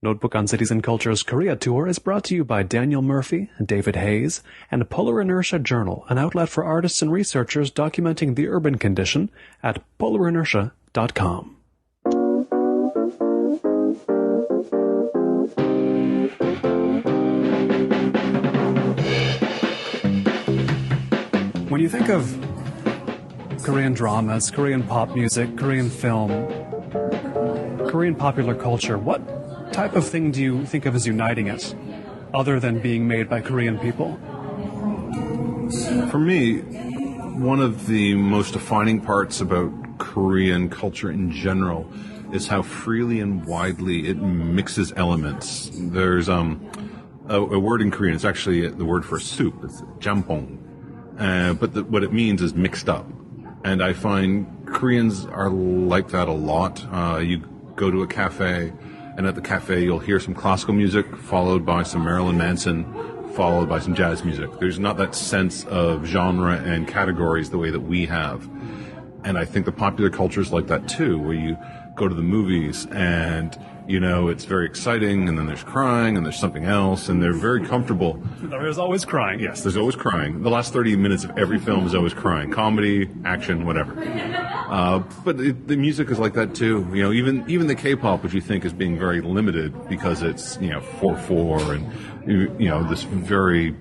Notebook on Cities and Culture's Korea Tour is brought to you by Daniel Murphy, David Hayes, and Polar Inertia Journal, an outlet for artists and researchers documenting the urban condition at polarinertia.com. When you think of Korean dramas, Korean pop music, Korean film, Korean popular culture, what type of thing do you think of as uniting it, other than being made by Korean people? For me, one of the most defining parts about Korean culture in general is how freely and widely it mixes elements. There's a word in Korean, it's actually the word for soup, it's jampong. But what it means is mixed up. And I find Koreans are like that a lot. You go to a cafe, and at the cafe you'll hear some classical music, followed by some Marilyn Manson, followed by some jazz music. There's not that sense of genre and categories the way that we have. And I think the popular culture is like that too, where you go to the movies and, you know, it's very exciting, and then there's crying, and there's something else, and they're very comfortable. There's always crying. Yes, there's always crying. The last 30 minutes of every film is always crying. Comedy, action, whatever. But the music is like that too. You know, even the K-pop, which you think is being very limited because it's, you know, 4/4 and, you know, this very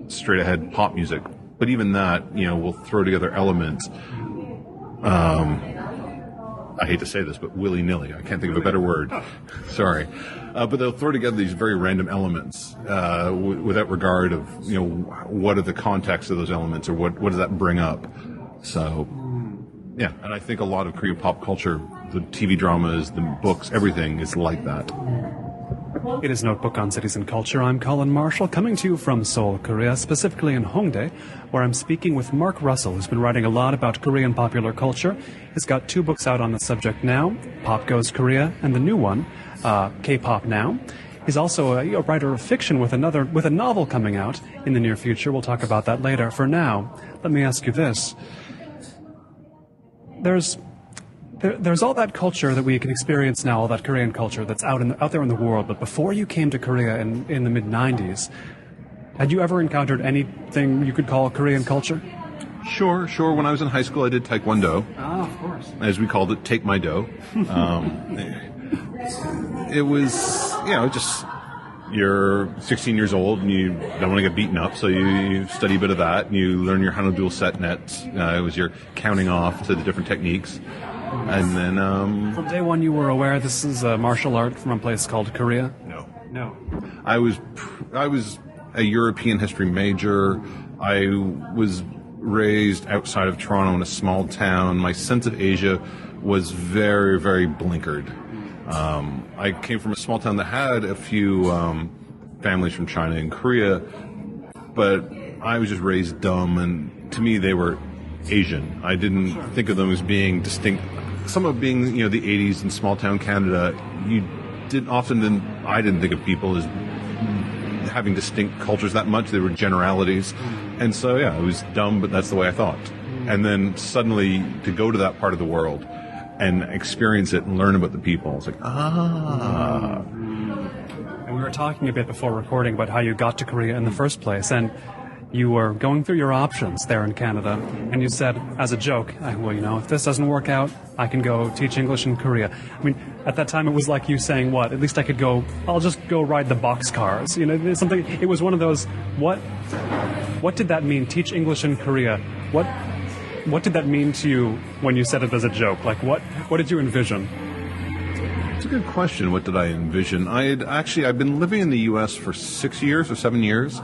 straight-ahead pop music. But even that, you know, will throw together elements. I hate to say this, but willy-nilly. I can't think of a better word. Sorry. But they'll throw together these very random elements without regard of, you know, what are the contexts of those elements, or what does that bring up. So, yeah. And I think a lot of Korean pop culture, the TV dramas, the books, everything is like that. It is Notebook on Cities and Culture. I'm Colin Marshall, coming to you from Seoul, Korea, specifically in Hongdae, where I'm speaking with Mark Russell, who's been writing a lot about Korean popular culture. He's got 2 books out on the subject now, Pop Goes Korea, and the new one, K-Pop Now. He's also a writer of fiction with a novel coming out in the near future. We'll talk about that later. For now, let me ask you this. There's all that culture that we can experience now, all that Korean culture that's out there in the world. But before you came to Korea in the mid-90s, had you ever encountered anything you could call Korean culture? Sure. When I was in high school, I did Taekwondo. Ah, of course. As we called it, take my dough. It was, you know, just, you're 16 years old and you don't want to get beaten up, so you study a bit of that, and you learn your Hanodul set nets. It was your counting off to the different techniques. And then... From day one you were aware this is a martial art from a place called Korea? No. I was a European history major. I was raised outside of Toronto in a small town. My sense of Asia was very, very blinkered. I came from a small town that had a few families from China and Korea, but I was just raised dumb, and to me they were Asian. I didn't think of them as being distinct. Some of being, you know, the 80s in small town Canada, I didn't think of people as having distinct cultures that much. They were generalities. And so, yeah, it was dumb, but that's the way I thought. And then suddenly to go to that part of the world and experience it and learn about the people, it's like, And we were talking a bit before recording about how you got to Korea in the first place, and you were going through your options there in Canada, and you said, as a joke, well, you know, if this doesn't work out, I can go teach English in Korea. I mean, at that time it was like you saying, what, at least I'll just go ride the boxcars. You know, it was one of those, what did that mean, teach English in Korea? What did that mean to you when you said it as a joke? Like, what did you envision? It's a good question. What did I envision? I've been living in the U.S. for 6 years or 7 years.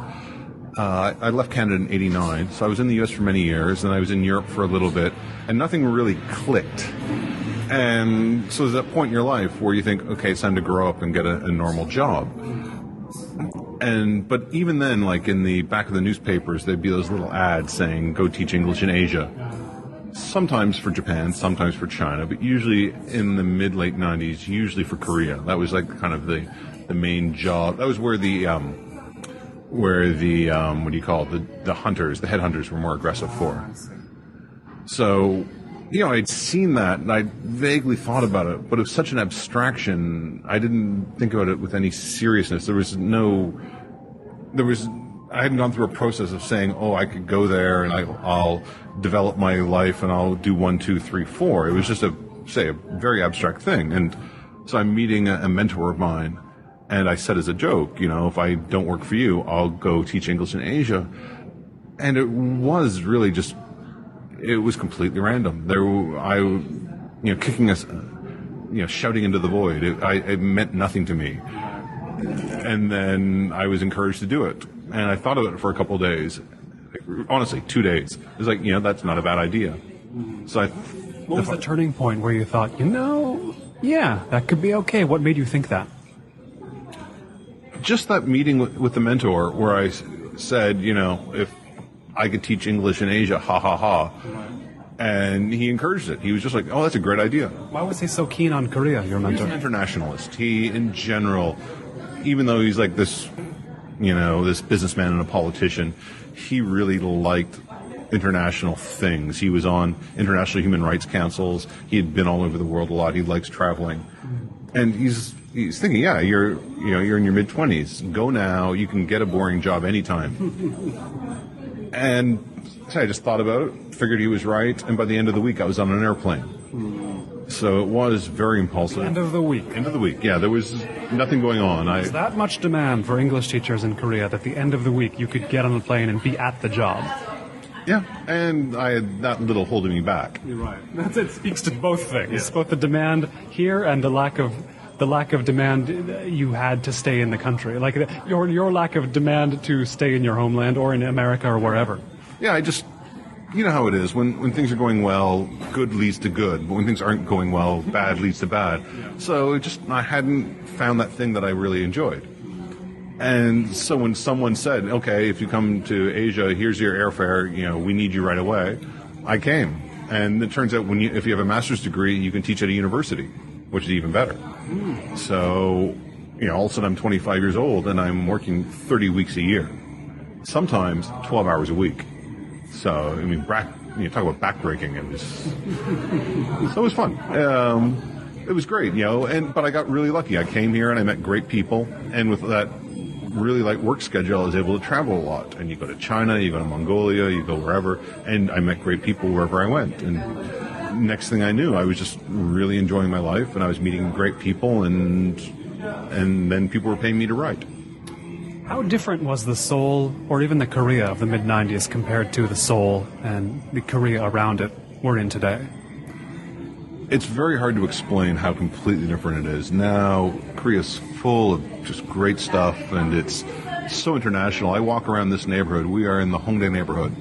I left Canada in '89, so I was in the U.S. for many years, and I was in Europe for a little bit, and nothing really clicked. And so there's that point in your life where you think, okay, it's time to grow up and get a normal job. But even then, like in the back of the newspapers, there'd be those little ads saying, go teach English in Asia. Sometimes for Japan, sometimes for China, but usually in the mid-late 90s, usually for Korea. That was like kind of the main job. That was where the what do you call it, the hunters, the headhunters were more aggressive for. So I'd seen that and I vaguely thought about it, but it was such an abstraction. I didn't think about it with any seriousness. I hadn't gone through a process of saying, oh, I could go there and I'll develop my life and I'll do 1, 2, 3, 4. It was just a very abstract thing. And so I'm meeting a mentor of mine, and I said as a joke, if I don't work for you, I'll go teach English in Asia. And it was really just, it was completely random. Kicking us, shouting into the void. It meant nothing to me. And then I was encouraged to do it. And I thought of it for a couple of days. Honestly, 2 days. It was like, that's not a bad idea. So what was the turning point where you thought, yeah, that could be okay? What made you think that? Just that meeting with the mentor where I said, if I could teach English in Asia, ha ha ha. And he encouraged it. He was just like, oh, that's a great idea. Why was he so keen on Korea, your mentor? He's an internationalist. He, in general, even though he's like this, this businessman and a politician, he really liked international things. He was on international human rights councils. He had been all over the world a lot. He likes traveling. And he's thinking, yeah, you're in your mid-20s. Go now. You can get a boring job anytime. And so I just thought about it, figured he was right, and by the end of the week I was on an airplane. So it was very impulsive. End of the week. End of the week, yeah. There was nothing going on. There's that much demand for English teachers in Korea that the end of the week you could get on a plane and be at the job. Yeah, and I had that little holding me back. You're right. It speaks to both things, yeah. Both the demand here and the lack of demand you had to stay in the country, like your lack of demand to stay in your homeland or in America or wherever. Yeah, you know how it is. When things are going well, good leads to good. But when things aren't going well, bad leads to bad. So I hadn't found that thing that I really enjoyed. And so when someone said, okay, if you come to Asia, here's your airfare, we need you right away, I came. And it turns out if you have a master's degree, you can teach at a university, which is even better. So, all of a sudden I'm 25 years old and I'm working 30 weeks a year, sometimes 12 hours a week. So, talk about backbreaking. It was fun. It was great, but I got really lucky. I came here and I met great people, and with that really light work schedule, I was able to travel a lot. And you go to China, you go to Mongolia, you go wherever, and I met great people wherever I went. And next thing I knew, I was just really enjoying my life, and I was meeting great people, and then people were paying me to write. How different was the Seoul, or even the Korea of the mid-90s, compared to the Seoul and the Korea around it we're in today? It's very hard to explain how completely different it is. Now, Korea's full of just great stuff, and it's so international. I walk around this neighborhood. We are in the Hongdae neighborhood,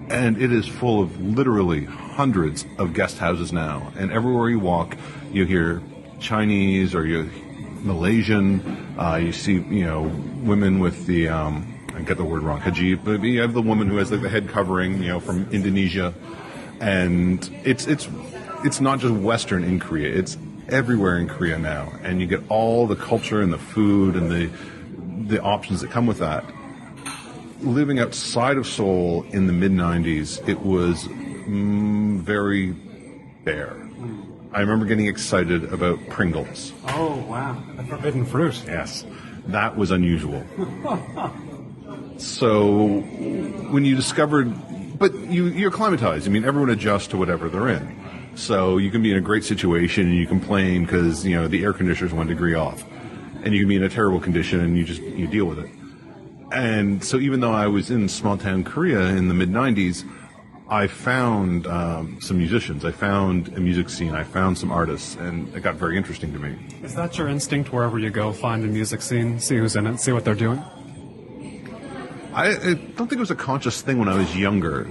and it is full of literally hundreds of guest houses now. And everywhere you walk, you hear Chinese or you Malaysian. You see, women with the I get the word wrong, hijab, but you have the woman who has like the head covering, from Indonesia, and it's not just Western in Korea. It's everywhere in Korea now, and you get all the culture and the food and the options that come with that. Living outside of Seoul in the mid-90s, it was very bare. I remember getting excited about Pringles. Oh, wow. The forbidden fruit. Yes. That was unusual. So when you discovered, but you're acclimatized. Everyone adjusts to whatever they're in. So you can be in a great situation and you complain because, the air conditioner's 1 degree off. And you can be in a terrible condition and you deal with it. And so even though I was in small town Korea in the mid-90s, I found some musicians. I found a music scene. I found some artists, and it got very interesting to me. Is that your instinct wherever you go, find a music scene, see who's in it, see what they're doing? I don't think it was a conscious thing when I was younger.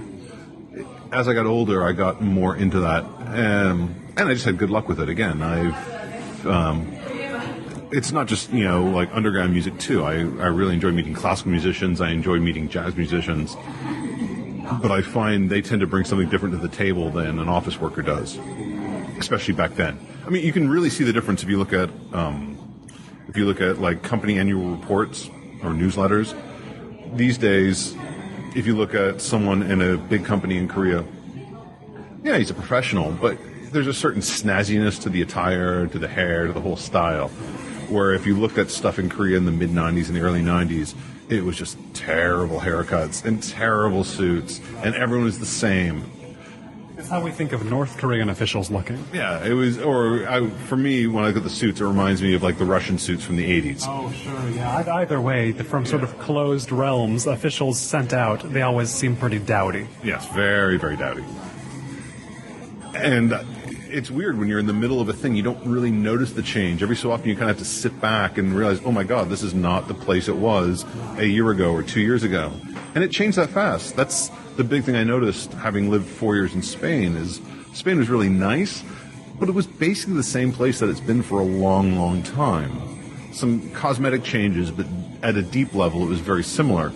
As I got older, I got more into that, and I just had good luck with it. Again, it's not just, like underground music too. I really enjoy meeting classical musicians. I enjoy meeting jazz musicians. But I find they tend to bring something different to the table than an office worker does, especially back then. You can really see the difference if you look at like company annual reports or newsletters. These days, if you look at someone in a big company in Korea, Yeah, he's a professional, but there's a certain snazziness to the attire, to the hair, to the whole style. Where if you looked at stuff in Korea in the mid-'90s and the early '90s, it was just terrible haircuts and terrible suits, and everyone was the same. It's how we think of North Korean officials looking. Yeah, it was, for me, when I look at the suits, it reminds me of like the Russian suits from the 80s. Oh, sure, yeah. Either way, from sort of closed realms, officials sent out, they always seem pretty dowdy. Yes, very, very dowdy. And it's weird when you're in the middle of a thing, you don't really notice the change. Every so often you kind of have to sit back and realize, oh my God, this is not the place it was a year ago or 2 years ago. And it changed that fast. That's the big thing I noticed having lived 4 years in Spain is Spain was really nice, but it was basically the same place that it's been for a long, long time. Some cosmetic changes, but at a deep level it was very similar.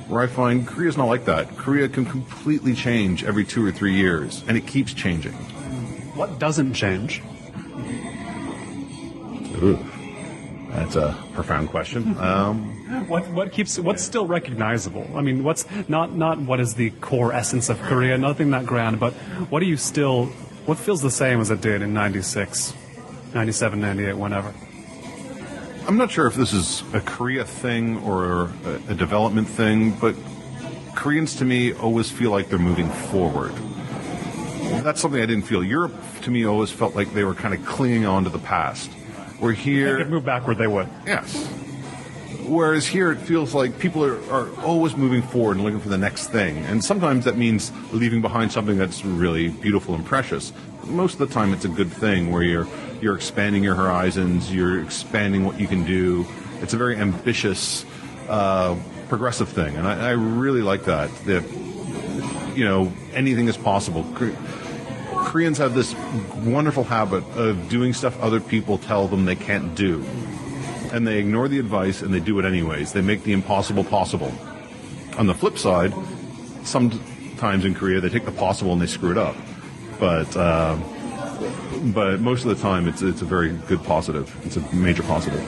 Where I find Korea's not like that. Korea can completely change every 2 or 3 years, and it keeps changing. What doesn't change? Ooh, that's a profound question. What's still recognizable? I mean, what's not what is the core essence of Korea? Nothing that grand, but what feels the same as it did in 96, 97, 98, whenever? I'm not sure if this is a Korea thing or a development thing, but Koreans to me always feel like they're moving forward. That's something I didn't feel. Europe to me always felt like they were kind of clinging on to the past. Where here, if they could move backward, they would. Yes. Whereas here it feels like people are always moving forward and looking for the next thing. And sometimes that means leaving behind something that's really beautiful and precious. Most of the time it's a good thing where you're expanding your horizons, you're expanding what you can do. It's a very ambitious, progressive thing. And I really like that anything is possible. Koreans have this wonderful habit of doing stuff other people tell them they can't do. And they ignore the advice and they do it anyways. They make the impossible possible. On the flip side, sometimes in Korea they take the possible and they screw it up. But most of the time it's a very good positive. It's a major positive.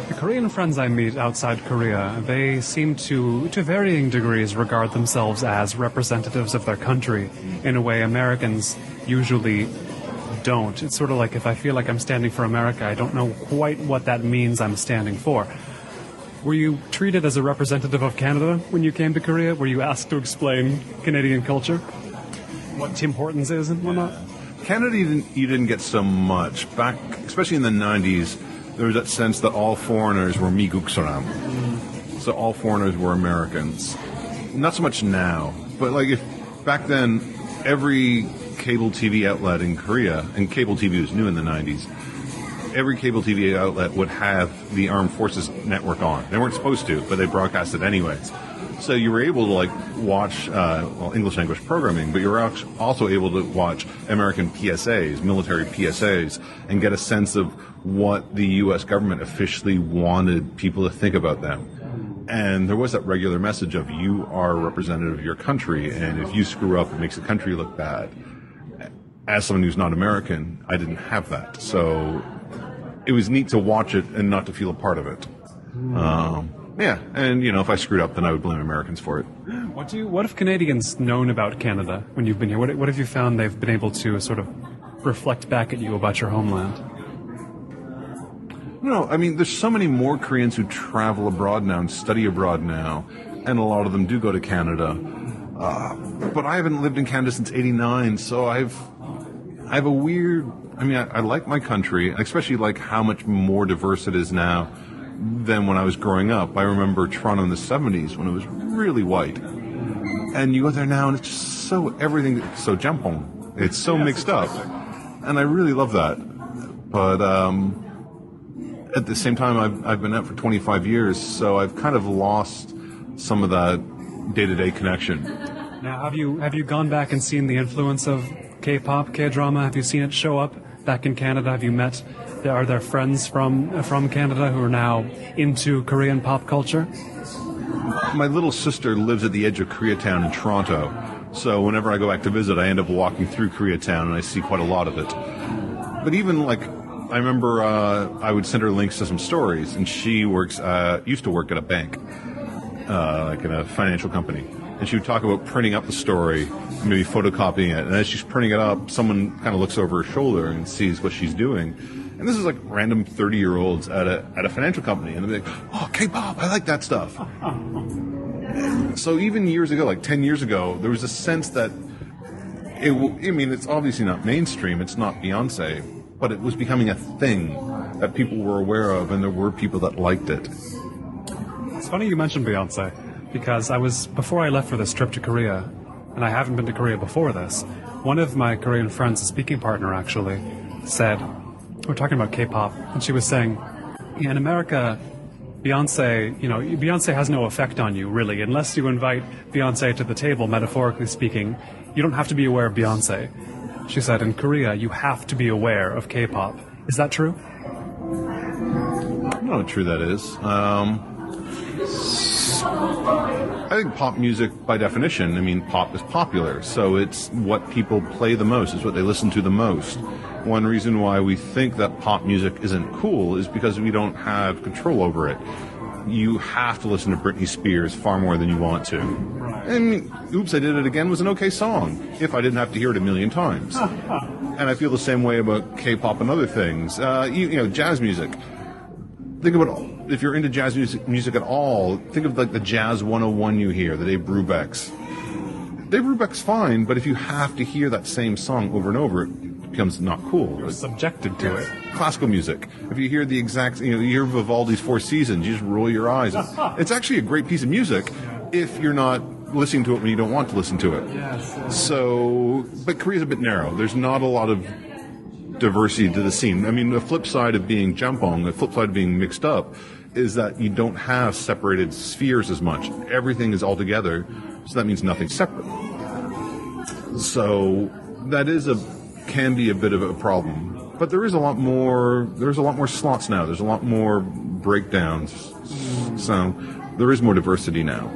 The Korean friends I meet outside Korea, they seem to varying degrees, regard themselves as representatives of their country in a way Americans usually don't. It's sort of like if I feel like I'm standing for America, I don't know quite what that means I'm standing for. Were you treated as a representative of Canada when you came to Korea? Were you asked to explain Canadian culture? What Tim Hortons is and whatnot? Canada, you didn't get so much. Back, especially in the 90s, there was that sense that all foreigners were 미국 사람. So all foreigners were Americans. Not so much now, but like if back then, every cable TV outlet in Korea, and cable TV was new in the 90s, every cable TV outlet would have the Armed Forces Network on. They weren't supposed to, but they broadcast it anyways. So you were able to watch English language programming, but you were also able to watch American PSAs, military PSAs, and get a sense of what the U.S. government officially wanted people to think about them. And there was that regular message of you are a representative of your country, and if you screw up, it makes the country look bad. As someone who's not American, I didn't have that. So it was neat to watch it and not to feel a part of it. Yeah, and if I screwed up, then I would blame Americans for it. What have Canadians known about Canada when you've been here? What have you found they've been able to sort of reflect back at you about your homeland? No, I mean, there's so many more Koreans who travel abroad now and study abroad now, and a lot of them do go to Canada. But I haven't lived in Canada since '89, so I have a weird. I mean, I like my country, especially like how much more diverse it is now than when I was growing up. I remember Toronto in the 70s when it was really white. And you go there now and it's just everything so jampong. It's so mixed up. And I really love that. But at the same time, I've been out for 25 years, so I've kind of lost some of that day-to-day connection. Now, have you gone back and seen the influence of K-pop, K-drama? Have you seen it show up back in Canada? Have you met... Are there friends from Canada who are now into Korean pop culture? My little sister lives at the edge of Koreatown in Toronto, so whenever I go back to visit, I end up walking through Koreatown, and I see quite a lot of it. But even I remember I would send her links to some stories, and she used to work at a bank, like in a financial company, and she would talk about printing up the story, maybe photocopying it, and as she's printing it up, someone kind of looks over her shoulder and sees what she's doing. And this is like random 30-year-olds at a financial company, and they're like, "Oh, K-pop, I like that stuff." So even years ago, like 10 years ago, there was a sense that it's obviously not mainstream, it's not Beyonce, but it was becoming a thing that people were aware of, and there were people that liked it. It's funny you mentioned Beyonce, because before I left for this trip to Korea, and I haven't been to Korea before this, one of my Korean friends, a speaking partner actually, said, we're talking about K-pop, and she was saying, in America, Beyonce has no effect on you, really. Unless you invite Beyonce to the table, metaphorically speaking, you don't have to be aware of Beyonce. She said, in Korea, you have to be aware of K-pop. Is that true? I don't know how true that is. I think pop music, by definition, pop is popular, so it's what people play the most, it's what they listen to the most. One reason why we think that pop music isn't cool is because we don't have control over it. You have to listen to Britney Spears far more than you want to. And Oops, I Did It Again was an okay song, if I didn't have to hear it a million times. And I feel the same way about K-pop and other things. Jazz music. Think about, if you're into jazz music at all, think of like the Jazz 101 you hear, the Dave Brubeck's. Dave Brubeck's fine, but if you have to hear that same song over and over, it becomes not cool. You're subjected to it. Classical music. If you hear the exact, you hear Vivaldi's Four Seasons, you just roll your eyes. It's actually a great piece of music if you're not listening to it when you don't want to listen to it. Yes. So, but Korea's a bit narrow. There's not a lot of diversity to the scene. The flip side of being jampong, the flip side of being mixed up, is that you don't have separated spheres as much. Everything is all together, so that means nothing's separate. So that can be a bit of a problem. But there's a lot more slots now. There's a lot more breakdowns. So there is more diversity now.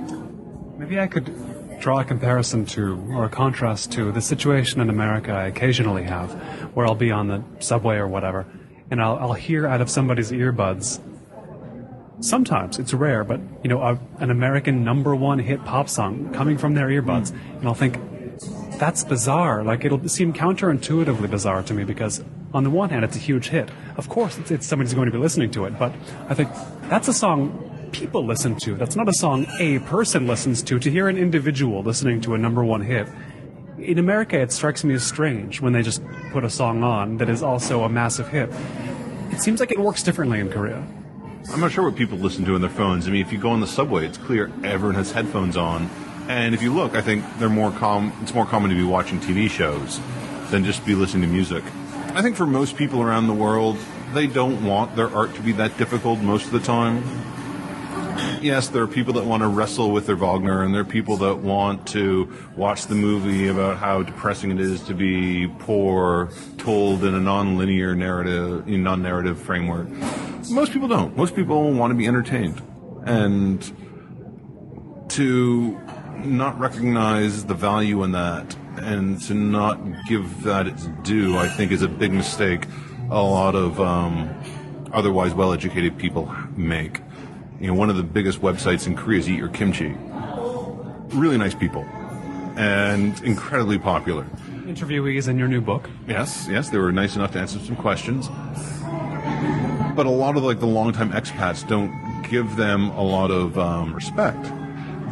Maybe I could draw a comparison to, or a contrast to, the situation in America I occasionally have, where I'll be on the subway or whatever, and I'll hear out of somebody's earbuds. Sometimes, it's rare, but, an American #1 hit pop song coming from their earbuds, and I'll think, that's bizarre. Like, it'll seem counterintuitively bizarre to me, because on the one hand, it's a huge hit. Of course, it's somebody's going to be listening to it, but I think that's a song people listen to. That's not a song a person listens to. To hear an individual listening to a #1 hit, in America, it strikes me as strange when they just put a song on that is also a massive hit. It seems like it works differently in Korea. I'm not sure what people listen to on their phones. If you go on the subway, it's clear everyone has headphones on. And if you look, I think it's more common to be watching TV shows than just be listening to music. I think for most people around the world, they don't want their art to be that difficult most of the time. Yes, there are people that want to wrestle with their Wagner, and there are people that want to watch the movie about how depressing it is to be poor, told in a non-narrative framework. Most people don't. Most people want to be entertained. And to not recognize the value in that and to not give that its due, I think, is a big mistake a lot of otherwise well-educated people make. One of the biggest websites in Korea is Eat Your Kimchi. Really nice people. And incredibly popular. Interviewees in your new book. Yes, they were nice enough to answer some questions. But a lot of the longtime expats don't give them a lot of respect.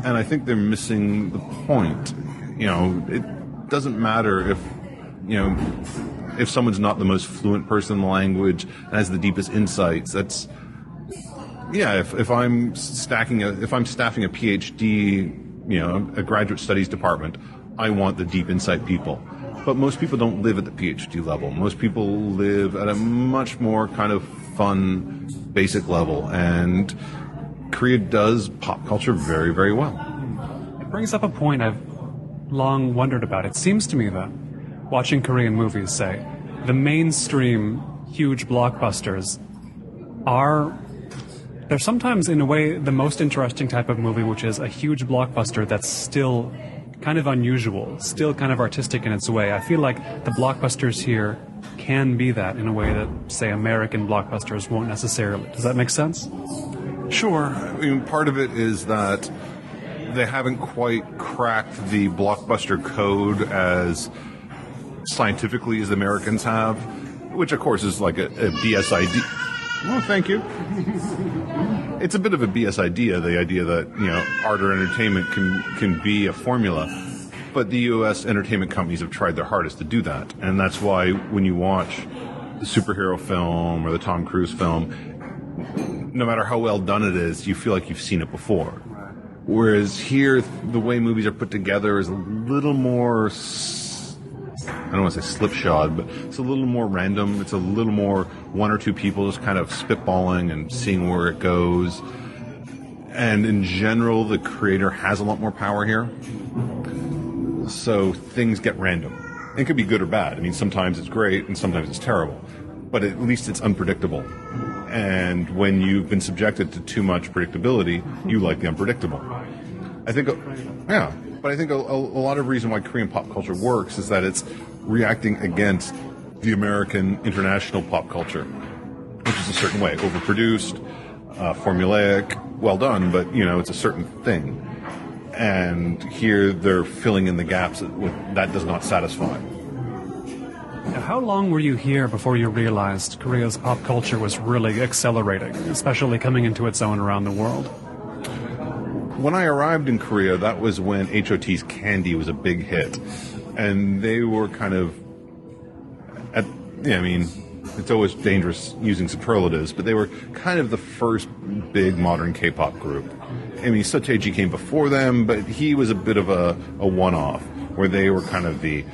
And I think they're missing the point. It doesn't matter if someone's not the most fluent person in the language and has the deepest insights. If I'm staffing a PhD, a graduate studies department, I want the deep insight people. But most people don't live at the PhD level. Most people live at a much more kind of fun, basic level. And Korea does pop culture very, very well. It brings up a point I've long wondered about. It seems to me that watching Korean movies, say, the mainstream huge blockbusters they're sometimes, in a way, the most interesting type of movie, which is a huge blockbuster that's still kind of unusual, still kind of artistic in its way. I feel like the blockbusters here can be that in a way that, say, American blockbusters won't necessarily. Does that make sense? Sure. Part of it is that they haven't quite cracked the blockbuster code as scientifically as the Americans have, which of course is like a BS idea. Oh, thank you. It's a bit of a BS idea, the idea that, art or entertainment can be a formula. But the U.S. entertainment companies have tried their hardest to do that. And that's why when you watch the superhero film or the Tom Cruise film, no matter how well done it is, you feel like you've seen it before. Whereas here, the way movies are put together is a little more, I don't want to say slipshod, but it's a little more random. It's a little more one or two people just kind of spitballing and seeing where it goes. And in general, the creator has a lot more power here. So things get random. It could be good or bad. I mean, sometimes it's great and sometimes it's terrible. But at least it's unpredictable. And when you've been subjected to too much predictability, you like the unpredictable. I think, but I think a lot of reason why Korean pop culture works is that it's reacting against the American international pop culture, which is a certain way, overproduced, formulaic, well done, but, it's a certain thing. And here they're filling in the gaps that does not satisfy. Now, how long were you here before you realized Korea's pop culture was really accelerating, especially coming into its own around the world? When I arrived in Korea, that was when HOT's Candy was a big hit. And they were kind of, it's always dangerous using superlatives, but they were kind of the first big modern K-pop group. I mean, Sotaeji came before them, but he was a bit of a one-off, where they were kind of the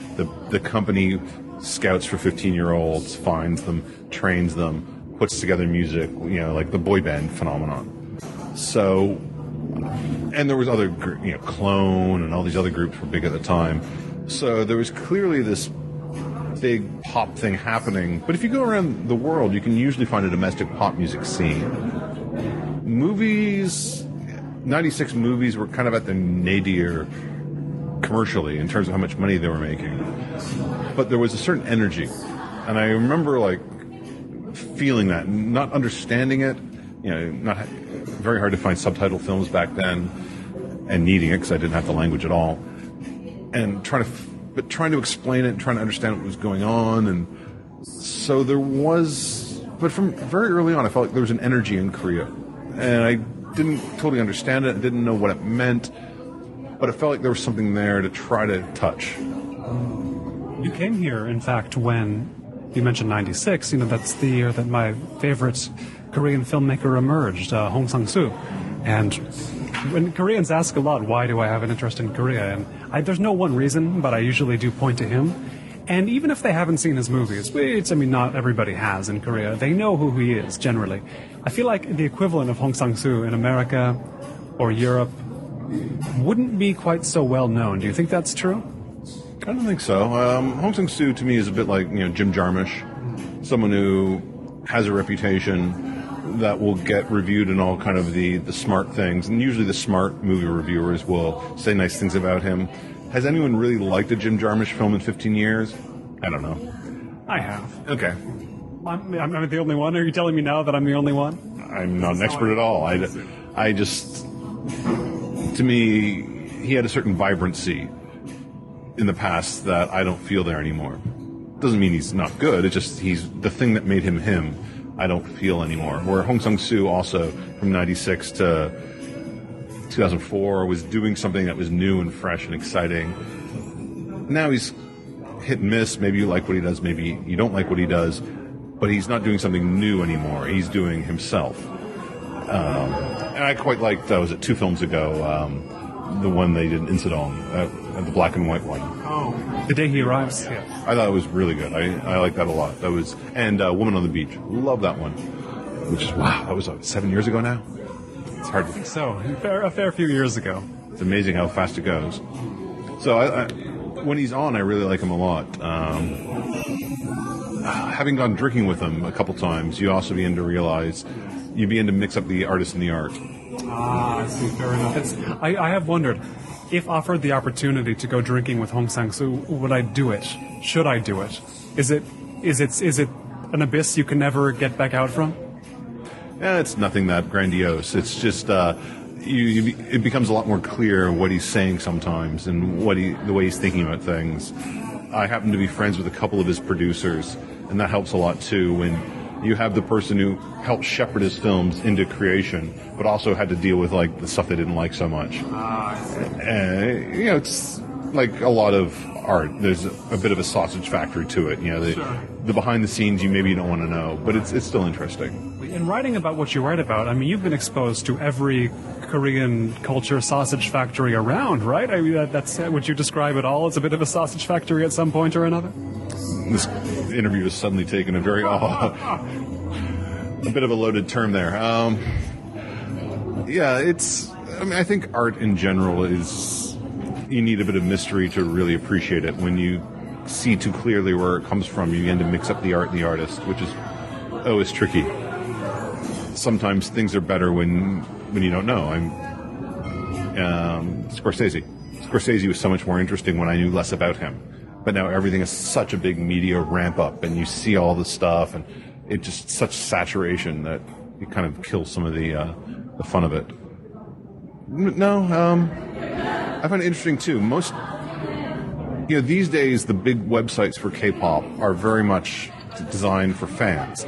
company scouts for 15-year-olds, finds them, trains them, puts together music, like the boy band phenomenon. So, and there was other, Clone and all these other groups were big at the time. So there was clearly this big pop thing happening. But if you go around the world, you can usually find a domestic pop music scene. Movies, 96 movies were kind of at the nadir commercially in terms of how much money they were making. But there was a certain energy. And I remember, feeling that, not understanding it, not very hard to find subtitle films back then, and needing it because I didn't have the language at all, and trying to explain it and trying to understand what was going on. And so there was, but from very early on, I felt like there was an energy in Korea, and I didn't totally understand it. I didn't know what it meant, but it felt like there was something there to try to touch. You came here, in fact, when you mentioned 96. That's the year that my favorite Korean filmmaker emerged, Hong Sang-soo. And when Koreans ask a lot, why do I have an interest in Korea? And there's no one reason, but I usually do point to him. And even if they haven't seen his movies, which, not everybody has in Korea, they know who he is, generally. I feel like the equivalent of Hong Sang-soo in America or Europe wouldn't be quite so well known. Do you think that's true? I don't think so. Hong Sang-soo to me is a bit like, Jim Jarmusch, someone who has a reputation that will get reviewed in all kind of the smart things, and usually the smart movie reviewers will say nice things about him. Has anyone really liked a Jim Jarmusch film in 15 years? I don't know. I have. Okay. I'm the only one? Are you telling me now that I'm the only one? I'm not an expert at all. I just, to me, he had a certain vibrancy in the past that I don't feel there anymore. Doesn't mean he's not good. It's just he's the thing that made him him. I don't feel anymore. Where Hong Sang-soo also from 96 to 2004 was doing something that was new and fresh and exciting. Now he's hit and miss. Maybe you like what he does, maybe you don't like what he does, but he's not doing something new anymore. He's doing himself. And I quite liked, was it 2 films ago, the one they did in Incident, the black and white one. Oh, The Day He Arrives. Yeah. I thought it was really good. I like that a lot. That was, and Woman on the Beach. Love that one. Which is, wow, that was 7 years ago now? It's hard to think. So, a fair few years ago. It's amazing how fast it goes. So when he's on, I really like him a lot. Having gone drinking with him a couple times, you also begin to realize, you begin to mix up the artist and the art. I see, fair enough. I have wondered, if offered the opportunity to go drinking with Hong Sang-soo, would I do it? Should I do it? Is it an abyss you can never get back out from? Yeah, it's nothing that grandiose. It's just it becomes a lot more clear what he's saying sometimes and the way he's thinking about things. I happen to be friends with a couple of his producers, and that helps a lot too when you have the person who helped shepherd his films into creation, but also had to deal with like the stuff they didn't like so much. And, it's like a lot of art. There's a bit of a sausage factory to it. The behind the scenes you don't want to know, but it's still interesting. In writing about what you write about, I mean, you've been exposed to every Korean culture sausage factory around, right? I mean, would you describe it all as a bit of a sausage factory at some point or another? This interview has suddenly taken a very a bit of a loaded term there. I think art in general is, you need a bit of mystery to really appreciate it. When you see too clearly where it comes from, you begin to mix up the art and the artist, which is always tricky. Sometimes things are better when you don't know. Scorsese. Scorsese was so much more interesting when I knew less about him. But now everything is such a big media ramp up, and you see all the stuff, and it's just such saturation that it kind of kills some of the fun of it. No, I find it interesting too. Most, these days the big websites for K-pop are very much designed for fans.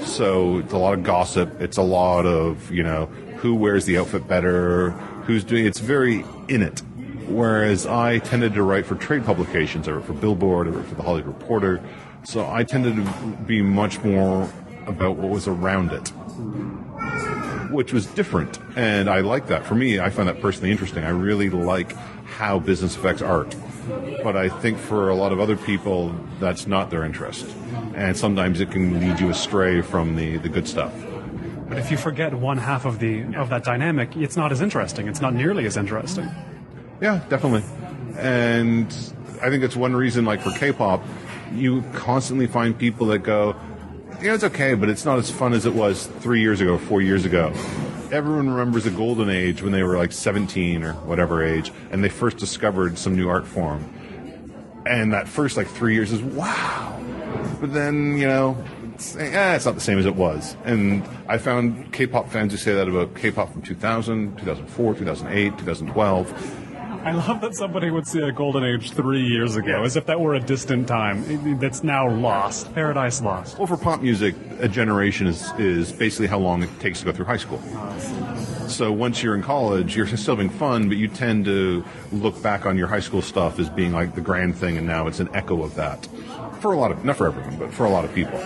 So it's a lot of gossip. It's a lot of, who wears the outfit better, who's doing. It's very in it. Whereas I tended to write for trade publications. I wrote for Billboard, I wrote for The Hollywood Reporter. So I tended to be much more about what was around it, which was different. And I like that. For me, I find that personally interesting. I really like how business affects art. But I think for a lot of other people, that's not their interest. And sometimes it can lead you astray from the good stuff. But if you forget one half of that dynamic, it's not as interesting. It's not nearly as interesting. Yeah, definitely. And I think it's one reason, like for K-pop, you constantly find people that go, it's okay, but it's not as fun as it was 3 years ago, 4 years ago. Everyone remembers the golden age when they were like 17 or whatever age, and they first discovered some new art form. And that first 3 years is wow. But then, it's not the same as it was. And I found K-pop fans who say that about K-pop from 2000, 2004, 2008, 2012. I love that somebody would see a golden age 3 years ago, as if that were a distant time that's now lost, paradise lost. Well, for pop music, a generation is basically how long it takes to go through high school. So once you're in college, you're still having fun, but you tend to look back on your high school stuff as being like the grand thing, and now it's an echo of that. For a lot of, not for everyone, but for a lot of people.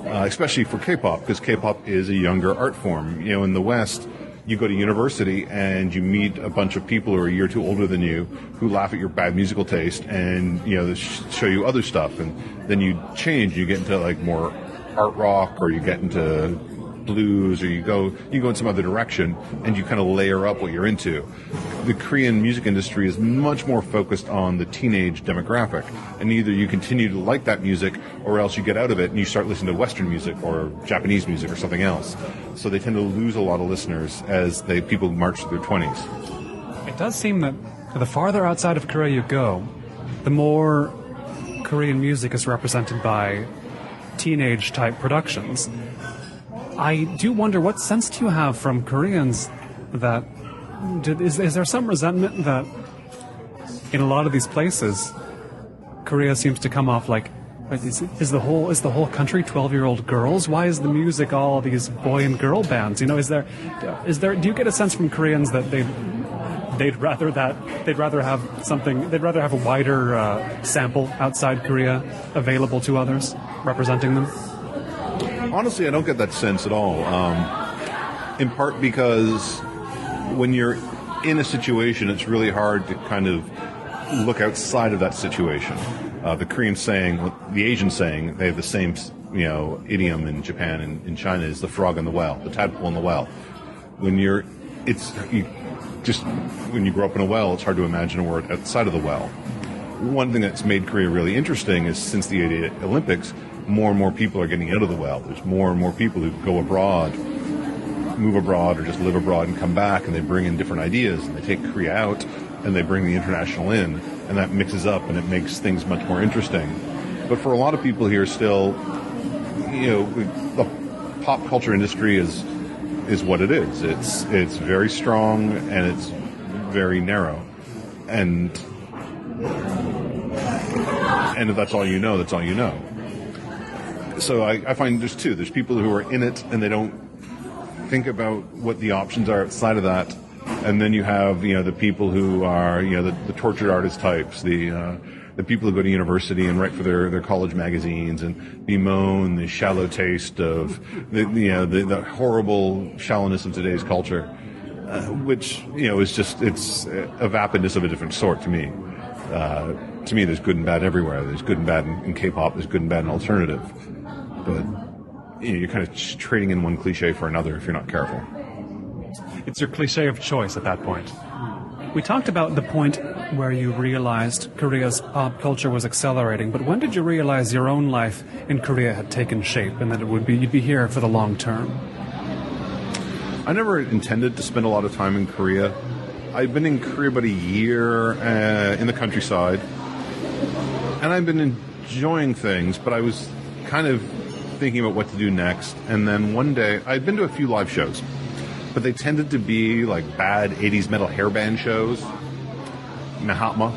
Especially for K-pop, because K-pop is a younger art form. In the West, you go to university and you meet a bunch of people who are a year or two older than you who laugh at your bad musical taste and, they show you other stuff. And then you change, you get into more art rock, or you get into blues, or you go in some other direction, and you kind of layer up what you're into. The Korean music industry is much more focused on the teenage demographic, and either you continue to like that music, or else you get out of it and you start listening to Western music or Japanese music or something else. So they tend to lose a lot of listeners as people march through their 20s. It does seem that the farther outside of Korea you go, the more Korean music is represented by teenage-type productions. I do wonder, what sense do you have from Koreans that is there some resentment that in a lot of these places Korea seems to come off like is the whole country 12-year-old girls? Why is the music all these boy and girl bands? Is there do you get a sense from Koreans that they'd rather have a wider sample outside Korea available to others representing them? Honestly, I don't get that sense at all. In part because when you're in a situation, it's really hard to kind of look outside of that situation. The Korean saying, the Asian saying, they have the same, idiom in Japan and in China, is the frog in the well, the tadpole in the well. When you grow up in a well, it's hard to imagine a world outside of the well. One thing that's made Korea really interesting is since the '88 Olympics, more and more people are getting out of the well. There's more and more people who go abroad, move abroad, or just live abroad and come back, and they bring in different ideas, and they take Korea out, and they bring the international in, and that mixes up, and it makes things much more interesting. But for a lot of people here still, the pop culture industry is is what it is. It's very strong and it's very narrow, and if that's all you know, that's all you know. So I find there's people who are in it and they don't think about what the options are outside of that, and then you have the people who are the tortured artist types, the people who go to university and write for their college magazines and bemoan the shallow taste of the horrible shallowness of today's culture, which is just it's a vapidness of a different sort to me. To me, there's good and bad everywhere. There's good and bad in K-pop. There's good and bad in alternative. But you're kind of trading in one cliche for another if you're not careful. It's your cliche of choice at that point. We talked about the point where you realized Korea's pop culture was accelerating, but when did you realize your own life in Korea had taken shape and that you'd be here for the long term? I never intended to spend a lot of time in Korea. I've been in Korea about a year in the countryside, and I've been enjoying things, but I was kind of thinking about what to do next. And then one day, I'd been to a few live shows, but they tended to be like bad 80s metal hairband shows, Mahatma.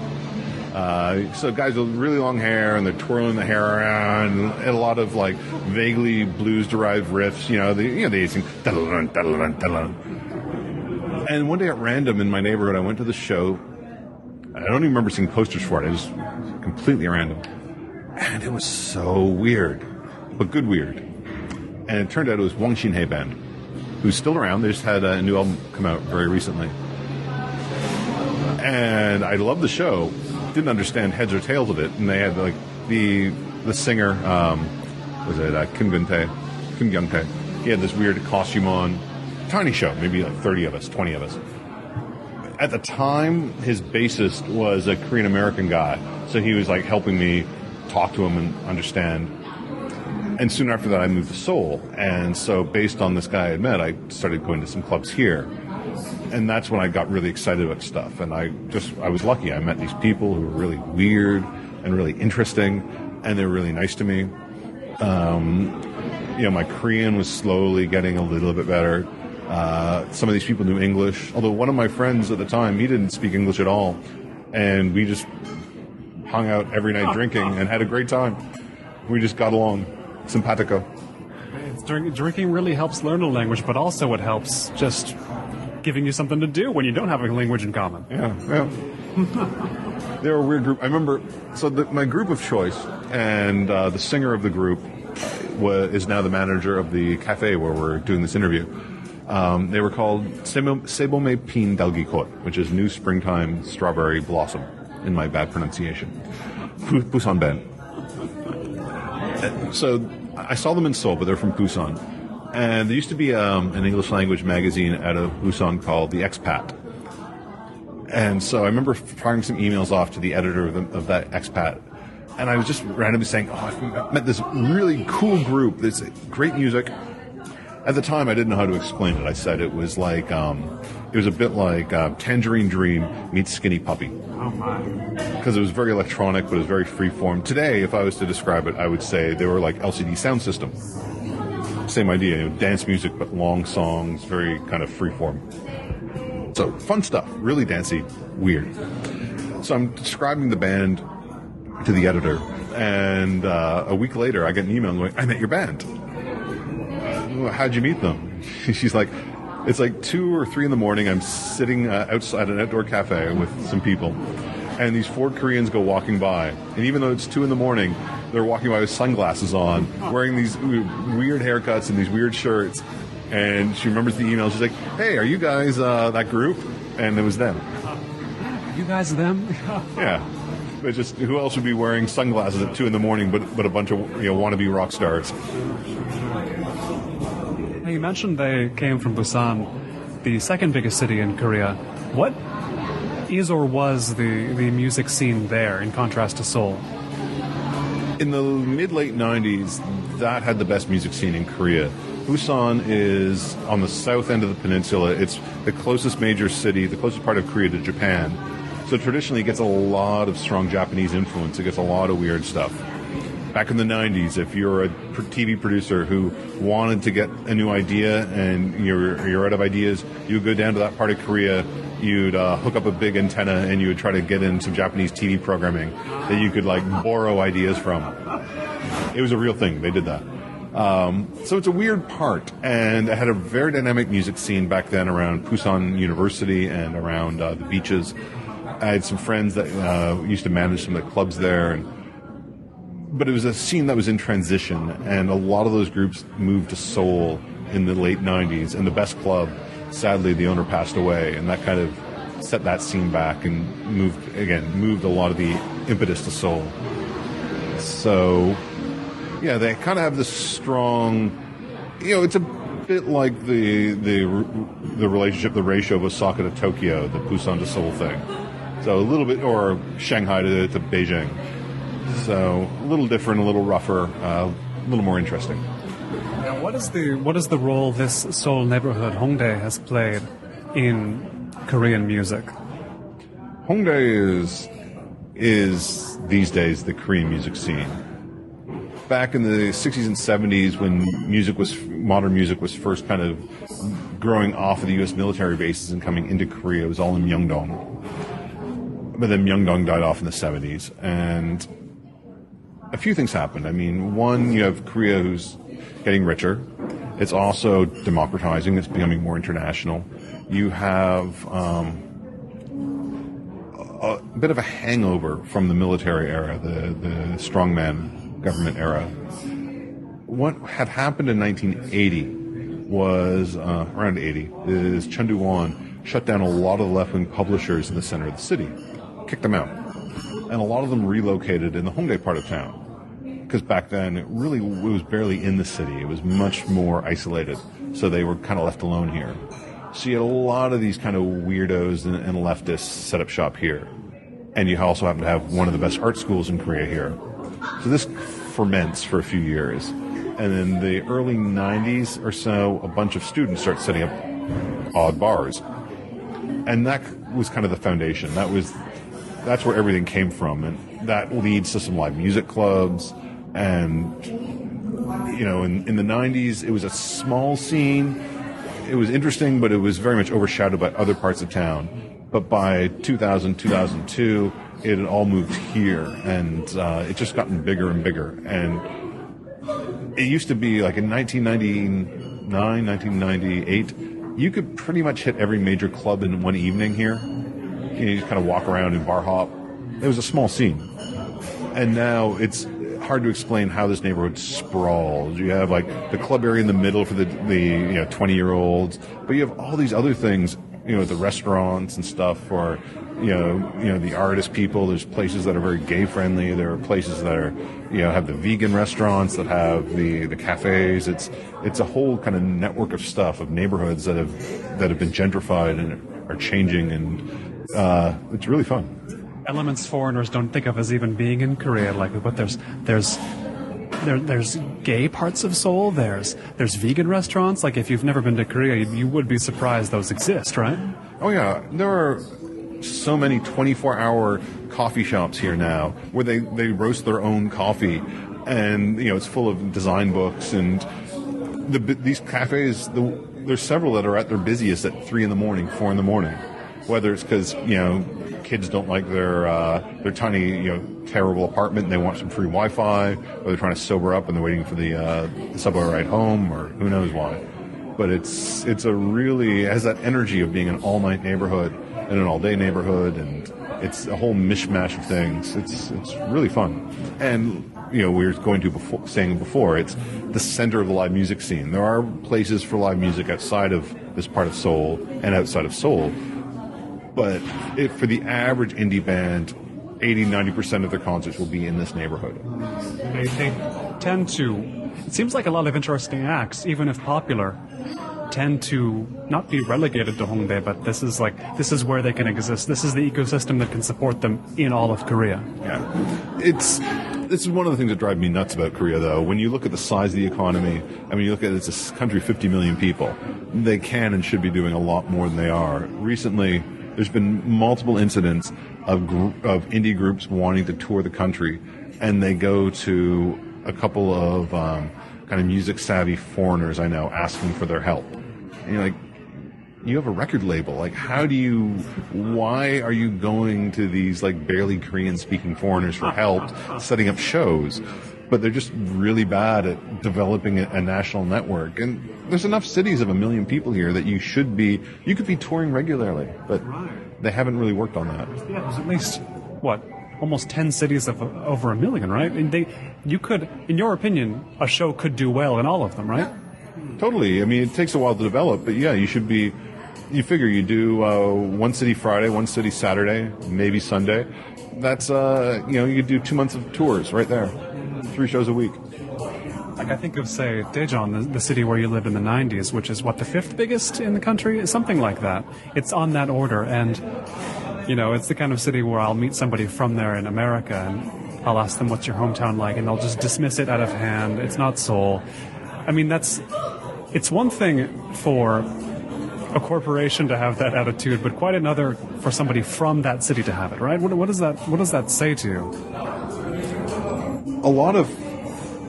So guys with really long hair and they're twirling the hair around, and a lot of like vaguely blues-derived riffs. They sing. And one day at random in my neighborhood, I went to the show. I don't even remember seeing posters for it. It was completely random, and it was so weird, but good weird. And it turned out it was Wang Xinhei Band, who's still around. They just had a new album come out very recently. And I loved the show. Didn't understand heads or tails of it. And they had like the singer, Kim Young-hee. He had this weird costume on. Tiny show, maybe like 30 of us, 20 of us. At the time, his bassist was a Korean American guy. So he was like helping me talk to him and understand. And soon after that, I moved to Seoul. And so based on this guy I had met, I started going to some clubs here. And that's when I got really excited about stuff. And I was lucky. I met these people who were really weird and really interesting, and they were really nice to me. My Korean was slowly getting a little bit better. Some of these people knew English, although one of my friends at the time, he didn't speak English at all. And we just hung out every night drinking and had a great time. We just got along. Simpatico. Drinking really helps learn a language, but also it helps just giving you something to do when you don't have a language in common. Yeah. They were a weird group. I remember, my group of choice, and the singer of the group is now the manager of the cafe where we're doing this interview. They were called Sebome Pin Dalgikot, which is New Springtime Strawberry Blossom, in my bad pronunciation. Busan band. So I saw them in Seoul, but they're from Busan. And there used to be an English language magazine out of Busan called The Expat. And so I remember firing some emails off to the editor of that Expat. And I was just randomly saying, I've met this really cool group. There's great music. At the time, I didn't know how to explain it. I said it was like, it was a bit like Tangerine Dream meets Skinny Puppy. Oh, my. Because it was very electronic, but it was very freeform. Today, if I was to describe it, I would say they were like LCD sound system. Same idea, dance music, but long songs, very kind of freeform. So, fun stuff, really dancey, weird. So I'm describing the band to the editor, and a week later, I get an email going, I met your band. How'd you meet them? She's like, it's like 2 or 3 in the morning. I'm sitting outside an outdoor cafe with some people, and these 4 Koreans go walking by. And even though it's 2 in the morning, they're walking by with sunglasses on, wearing these weird haircuts and these weird shirts. And she remembers the email. She's like, hey, are you guys that group? And it was them. You guys them? Yeah. But just who else would be wearing sunglasses at 2 in the morning but a bunch of wannabe rock stars? You mentioned they came from Busan, the second biggest city in Korea. What is or was the music scene there in contrast to Seoul? In the mid-late 90s, that had the best music scene in Korea. Busan is on the south end of the peninsula. It's the closest major city, the closest part of Korea to Japan. So traditionally it gets a lot of strong Japanese influence. It gets a lot of weird stuff. back in the 90s, if you're a TV producer who wanted to get a new idea and you're out of ideas, you would go down to that part of Korea, you'd hook up a big antenna, and you would try to get in some Japanese TV programming that you could like borrow ideas from. It was a real thing. They did that. So it's a weird part, and it had a very dynamic music scene back then around Busan University and around the beaches. I had some friends that used to manage some of the clubs there, but it was a scene that was in transition, and a lot of those groups moved to Seoul in the late 90s, and the best club, sadly, the owner passed away, and that kind of set that scene back and moved a lot of the impetus to Seoul. So, yeah, they kind of have this strong, it's a bit like the relationship, the ratio of Osaka to Tokyo, the Busan to Seoul thing. So a little bit, or Shanghai to Beijing. So a little different, a little rougher, a little more interesting. Now, what is the role this Seoul neighborhood, Hongdae, has played in Korean music? Hongdae is these days the Korean music scene. Back in the 60s and 70s, when modern music was first kind of growing off of the U.S. military bases and coming into Korea, it was all in Myeongdong. But then Myeongdong died off in the 70s, and a few things happened. I mean, one, you have Korea who's getting richer. It's also democratizing. It's becoming more international. You have a bit of a hangover from the military era, the strongman government era. What had happened in 1980 was, around 80, is Chun Doo-won shut down a lot of the left-wing publishers in the center of the city, kicked them out. And a lot of them relocated in the Hongdae part of town. Because back then, it was barely in the city. It was much more isolated. So they were kind of left alone here. So you had a lot of these kind of weirdos and leftists set up shop here. And you also happen to have one of the best art schools in Korea here. So this ferments for a few years. And in the early 90s or so, a bunch of students start setting up odd bars. And that was kind of the foundation. That's where everything came from. And that leads to some live music clubs. And, in the 90s, it was a small scene. It was interesting, but it was very much overshadowed by other parts of town. But by 2000, 2002, it had all moved here, and it just gotten bigger and bigger. And it used to be like in 1999, 1998, you could pretty much hit every major club in one evening here. You just kind of walk around and bar hop. It was a small scene. And now it's hard to explain how this neighborhood sprawls. You have like the club area in the middle for the 20-year-olds, but you have all these other things, the restaurants and stuff for, the artist people. There's places that are very gay friendly. There are places that are, have the vegan restaurants, that have the cafes. It's a whole kind of network of stuff, of neighborhoods that have been gentrified and are changing, and it's really fun. Elements foreigners don't think of as even being in Korea, but there's gay parts of Seoul. There's vegan restaurants. Like, if you've never been to Korea, you would be surprised those exist, right? Oh yeah, there are so many 24-hour coffee shops here now where they roast their own coffee, and it's full of design books, and these cafes. There's several that are at their busiest at 3 a.m, 4 a.m. Whether it's because kids don't like their tiny terrible apartment and they want some free Wi-Fi, or they're trying to sober up and they're waiting for the subway ride home, or who knows why. But it has that energy of being an all-night neighborhood and an all-day neighborhood, and it's a whole mishmash of things. It's really fun. And we were saying before, it's the center of the live music scene. There are places for live music outside of this part of Seoul and outside of Seoul. But for the average indie band, 80-90% of their concerts will be in this neighborhood. They tend to, it seems like a lot of interesting acts, even if popular, tend to not be relegated to Hongdae, but this is where they can exist. This is the ecosystem that can support them in all of Korea. Yeah. This is one of the things that drive me nuts about Korea, though. When you look at the size of the economy, you look at it's a country of 50 million people. They can and should be doing a lot more than they are. Recently, there's been multiple incidents of indie groups wanting to tour the country and they go to a couple of kind of music-savvy foreigners I know asking for their help. And you're like, you have a record label. Like, why are you going to these, like, barely Korean-speaking foreigners for help setting up shows? But they're just really bad at developing a national network. And there's enough cities of 1 million people here that you could be touring regularly, but they haven't really worked on that. Yeah, there's at least, almost 10 cities of over 1 million, right? And you could, in your opinion, a show could do well in all of them, right? Totally. I mean, it takes a while to develop, but yeah, you figure you do one city Friday, one city Saturday, maybe Sunday. That's, you could do 2 months of tours right there. 3 shows a week. Like, I think of, say, Daejeon, the city where you lived in the 90s, which is, the 5th biggest in the country? Something like that. It's on that order, and, it's the kind of city where I'll meet somebody from there in America, and I'll ask them, what's your hometown like? And they'll just dismiss it out of hand. It's not Seoul. I mean, it's one thing for a corporation to have that attitude, but quite another for somebody from that city to have it, right? What does that say to you? A lot of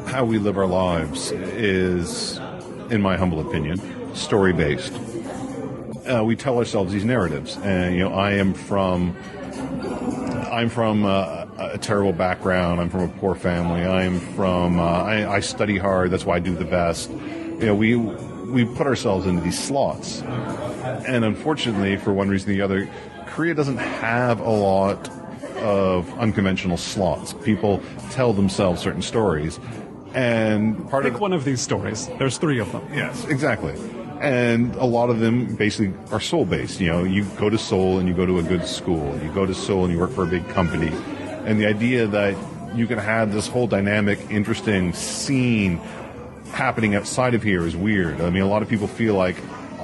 how we live our lives is, in my humble opinion, story-based. We tell ourselves these narratives, and I'm from a terrible background. I'm from a poor family. I study hard. That's why I do the best. We put ourselves into these slots, and unfortunately, for one reason or the other, Korea doesn't have a lot of unconventional slots. People tell themselves certain stories, and pick one of these stories. There's 3 of them. Yes, exactly. And a lot of them basically are Seoul-based. You go to Seoul and you go to a good school. You go to Seoul and you work for a big company. And the idea that you can have this whole dynamic, interesting scene happening outside of here is weird. I mean, a lot of people feel like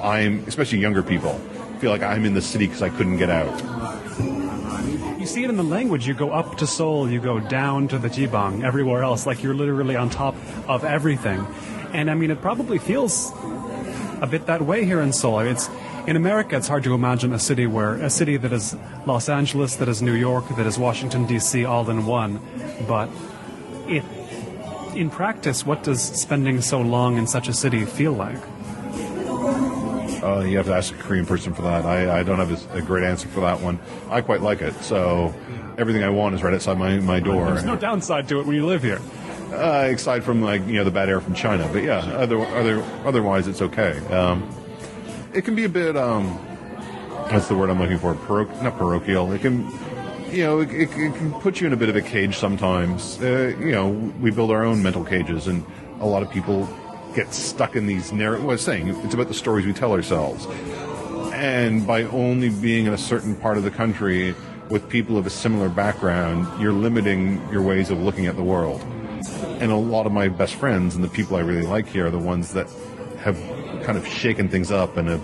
especially younger people, feel like I'm in the city because I couldn't get out. You see it in the language. You go up to Seoul, you go down to the Jibang, everywhere else, like you're literally on top of everything. And I mean, it probably feels a bit that way here in Seoul. In America, it's hard to imagine a city that is Los Angeles, that is New York, that is Washington, D.C. all in one. But in practice, what does spending so long in such a city feel like? You have to ask a Korean person for that. I don't have a great answer for that one. I quite like it. So everything I want is right outside my door. There's no downside to it when you live here. Aside from the bad air from China, but yeah, otherwise it's okay. It can be a bit what's the word I'm looking for? Not parochial. It can, it can put you in a bit of a cage sometimes. We build our own mental cages, and a lot of people get stuck in these narratives. Well, I was saying it's about the stories we tell ourselves, and by only being in a certain part of the country with people of a similar background, you're limiting your ways of looking at the world. And a lot of my best friends and the people I really like here are the ones that have kind of shaken things up and have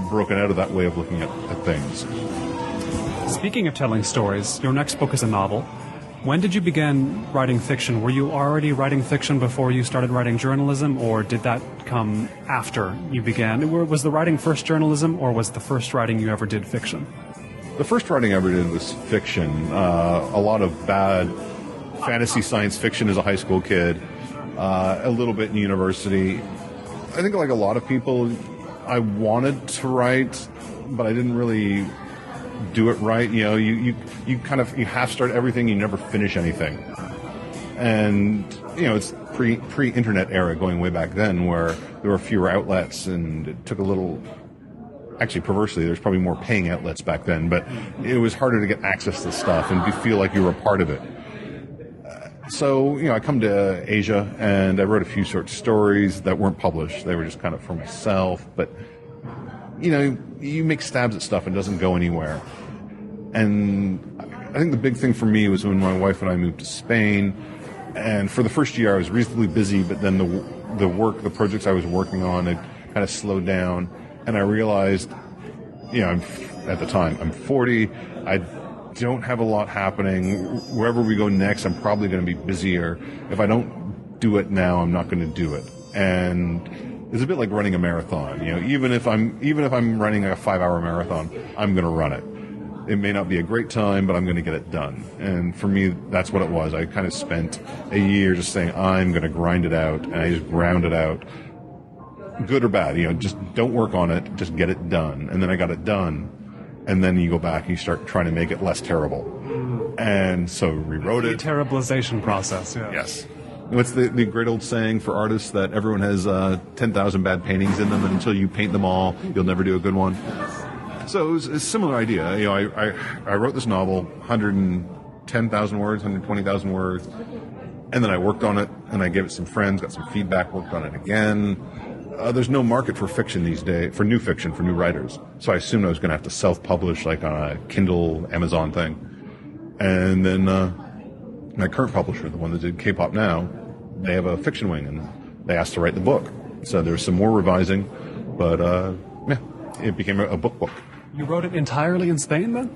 broken out of that way of looking at things. Speaking of telling stories, your next book is a novel. When did you begin writing fiction? Were you already writing fiction before you started writing journalism, or did that come after you began? Was the writing first journalism, or was the first writing you ever did fiction? The first writing I ever did was fiction. A lot of bad fantasy science fiction as a high school kid, a little bit in university. I think like a lot of people, I wanted to write, but I didn't really do it right. You half start everything, you never finish anything. And it's pre-internet era, going way back then, where there were fewer outlets, and it took a little. Actually, perversely, there's probably more paying outlets back then, but it was harder to get access to stuff and to feel like you were a part of it. So, I come to Asia, and I wrote a few short stories that weren't published. They were just kind of for myself, but, you make stabs at stuff and it doesn't go anywhere. And I think the big thing for me was when my wife and I moved to Spain, and for the first year I was reasonably busy, but then the projects I was working on had kind of slowed down, and I realized, at the time, I'm 40, I don't have a lot happening. Wherever we go next, I'm probably going to be busier. If I don't do it now, I'm not going to do it. And it's a bit like running a marathon. Even if I'm running a 5-hour marathon, I'm going to run it. It may not be a great time, but I'm going to get it done. And for me, that's what it was. I kind of spent a year just saying, I'm going to grind it out, and I just ground it out. Good or bad, just don't work on it, just get it done. And then I got it done, and then you go back and you start trying to make it less terrible. And so rewrote it. The de-terriblization process, yeah. Yes. What's the great old saying for artists that everyone has 10,000 bad paintings in them, and until you paint them all, you'll never do a good one? So it was a similar idea. I wrote this novel, 110,000 words, 120,000 words, and then I worked on it, and I gave it some friends, got some feedback, worked on it again. There's no market for fiction these days, for new fiction, for new writers. So I assumed I was going to have to self-publish, like on a Kindle, Amazon thing. And then my current publisher, the one that did Kpop Now, they have a fiction wing, and they asked to write the book. So there's some more revising, but it became a book. You wrote it entirely in Spain, then?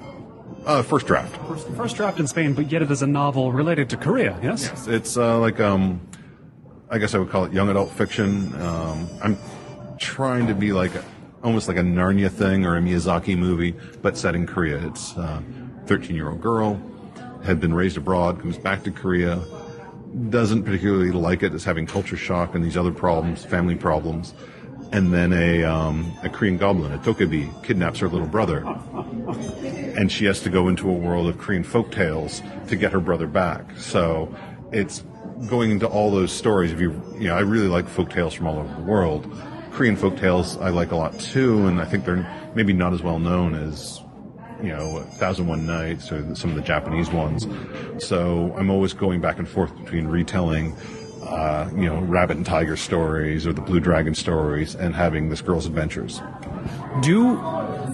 First draft. First draft in Spain, but yet it is a novel related to Korea, yes? Yes, it's I guess I would call it young adult fiction. I'm trying to be almost like a Narnia thing or a Miyazaki movie, but set in Korea. It's a 13-year-old girl, had been raised abroad, comes back to Korea, doesn't particularly like it, is having culture shock and these other problems, family problems. And then a Korean goblin, a tokebi, kidnaps her little brother. And she has to go into a world of Korean folktales to get her brother back. So it's going into all those stories. I really like folktales from all over the world. Korean folktales I like a lot too, and I think they're maybe not as well known as, 1001 Nights or some of the Japanese ones. So I'm always going back and forth between retelling rabbit and tiger stories or the blue dragon stories and having this girl's adventures. Do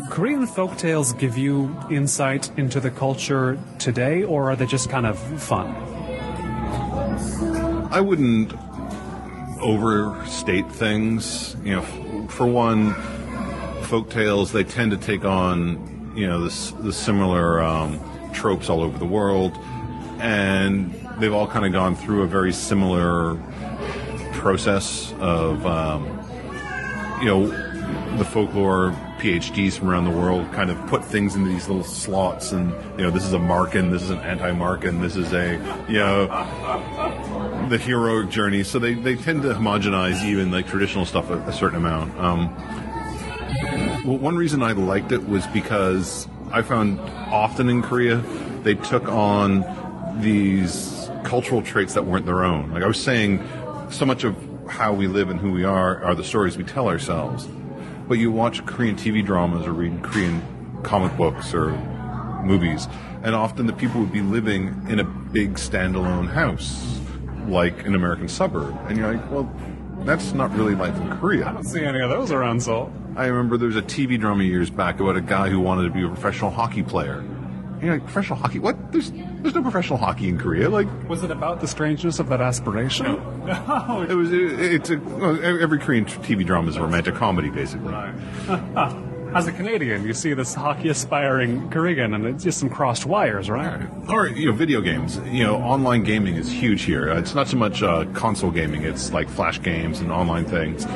Korean folktales give you insight into the culture today, or are they just kind of fun? I wouldn't overstate things. For one, folktales, they tend to take on, the similar tropes all over the world, and they've all kind of gone through a very similar process of, the folklore PhDs from around the world kind of put things into these little slots, and, this is a Marken, this is an anti-Marken, this is a, the heroic journey. So they tend to homogenize even like traditional stuff a certain amount. Well, one reason I liked it was because I found often in Korea they took on these cultural traits that weren't their own. Like I was saying, so much of how we live and who we are the stories we tell ourselves. But you watch Korean TV dramas or read Korean comic books or movies, and often the people would be living in a big standalone house, like an American suburb. And you're like, well, that's not really life in Korea. I don't see any of those around Seoul. I remember there was a TV drama years back about a guy who wanted to be a professional hockey player. And you're like, professional hockey? What? There's no professional hockey in Korea. Like, was it about the strangeness of that aspiration? No. Every Korean TV drama is a romantic comedy, basically. Right. As a Canadian, you see this hockey-aspiring Korean, and it's just some crossed wires, right? Or, video games. Online gaming is huge here. It's not so much console gaming. It's like flash games and online things.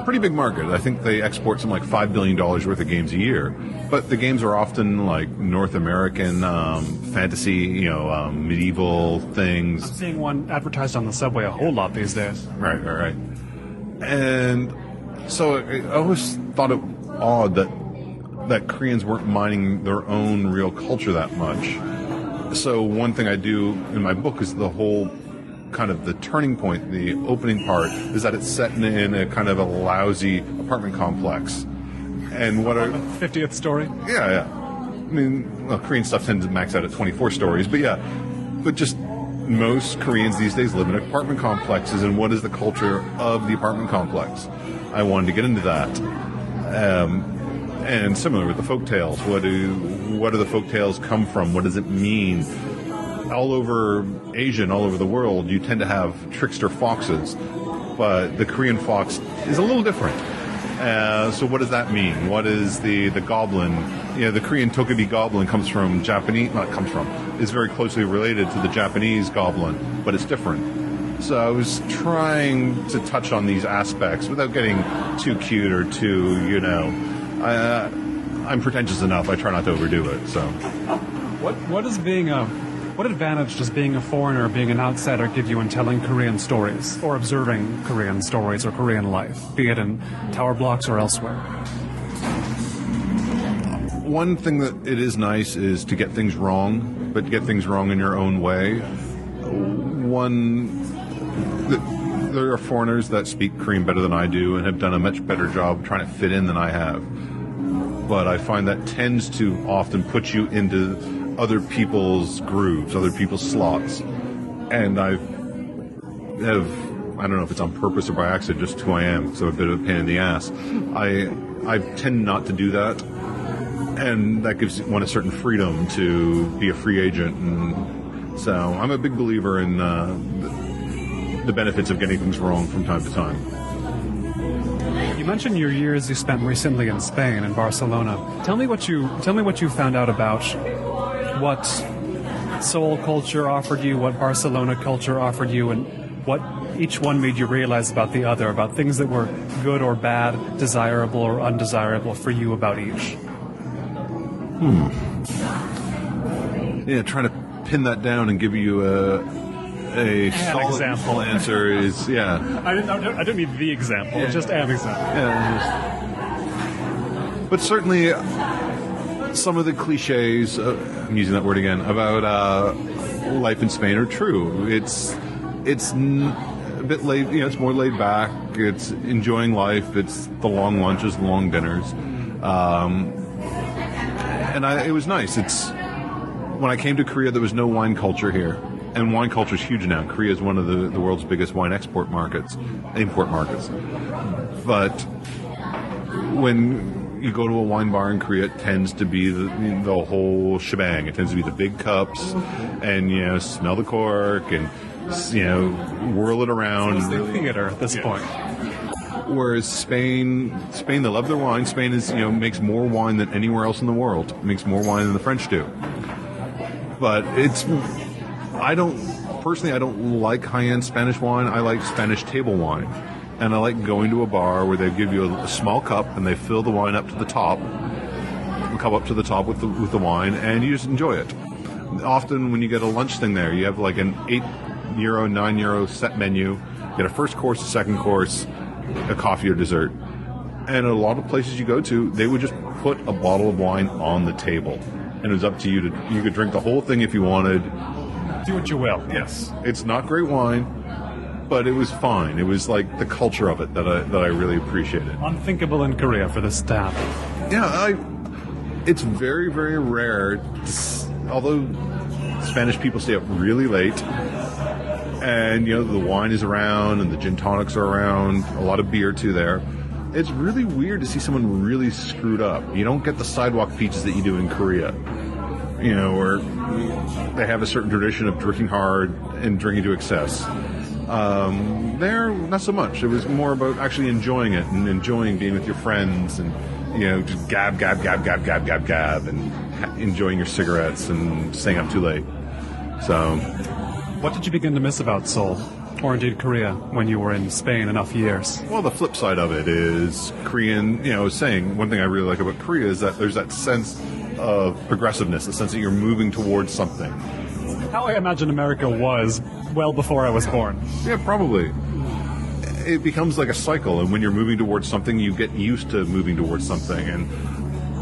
Pretty big market. I think they export some like $5 billion worth of games a year. But the games are often like North American fantasy, medieval things. I'm seeing one advertised on the subway a whole lot these days. Right. And so I always thought it odd that Koreans weren't mining their own real culture that much. So one thing I do in my book is the whole kind of the turning point, the opening part, is that it's set in a kind of a lousy apartment complex. And what 50th story? Yeah. I mean, Korean stuff tends to max out at 24 stories, but just most Koreans these days live in apartment complexes, and what is the culture of the apartment complex? I wanted to get into that. And similar with the folktales, what do the folktales come from? What does it mean? All over Asia and all over the world, you tend to have trickster foxes, but the Korean fox is a little different. So what does that mean? What is the goblin? The Korean tokebi goblin is very closely related to the Japanese goblin, but it's different. So I was trying to touch on these aspects without getting too cute or too, I'm pretentious enough. I try not to overdo it. So, what advantage does being a foreigner, being an outsider, give you in telling Korean stories or observing Korean stories or Korean life, be it in tower blocks or elsewhere? One thing that it is nice is to get things wrong, but get things wrong in your own way. There are foreigners that speak Korean better than I do and have done a much better job trying to fit in than I have. But I find that tends to often put you into other people's grooves, other people's slots. And I don't know if it's on purpose or by accident, just who I am, so a bit of a pain in the ass. I tend not to do that. And that gives one a certain freedom to be a free agent. And so I'm a big believer in the benefits of getting things wrong from time to time. You mentioned your years you spent recently in Spain, in Barcelona. Tell me what you found out about what Seoul culture offered you, what Barcelona culture offered you, and what each one made you realize about the other, about things that were good or bad, desirable or undesirable for you about each. Yeah, trying to pin that down and give you a solid example answer is, yeah. I don't need the example, just an example. Yeah, but certainly some of the cliches, I'm using that word again, about life in Spain are true. It's a bit laid, it's more laid back. It's enjoying life. It's the long lunches, the long dinners. And it was nice. When I came to Korea, there was no wine culture here. And wine culture is huge now. Korea is one of the world's biggest wine import markets. But when you go to a wine bar in Korea, it tends to be the whole shebang. It tends to be the big cups, and smell the cork, and whirl it around. It's the theater at this point. Whereas Spain, they love their wine. Spain makes more wine than anywhere else in the world. It makes more wine than the French do. But I don't like high-end Spanish wine. I like Spanish table wine. And I like going to a bar where they give you a small cup and they fill the wine up to the top, the cup up to the top with the wine, and you just enjoy it. Often when you get a lunch thing there, you have like an €8, €9 set menu. You get a first course, a second course, a coffee or dessert. And a lot of places you go to, they would just put a bottle of wine on the table. And it was up to you you could drink the whole thing if you wanted. Do what you will. Yes. It's not great wine, but it was fine. It was like the culture of it that I really appreciated. Unthinkable in Korea for this to happen. Yeah, it's very, very rare, although Spanish people stay up really late, and the wine is around and the gin tonics are around, a lot of beer too there. It's really weird to see someone really screwed up. You don't get the sidewalk peaches that you do in Korea, where they have a certain tradition of drinking hard and drinking to excess. There, not so much. It was more about actually enjoying it and enjoying being with your friends and, just gab, and enjoying your cigarettes and staying up too late. So, what did you begin to miss about Seoul, or indeed Korea, when you were in Spain enough years? Well, the flip side of it is Korean, saying one thing I really like about Korea is that there's that sense of progressiveness, the sense that you're moving towards something. How I imagine America was well before I was born. Yeah, probably. It becomes like a cycle, and when you're moving towards something, you get used to moving towards something. And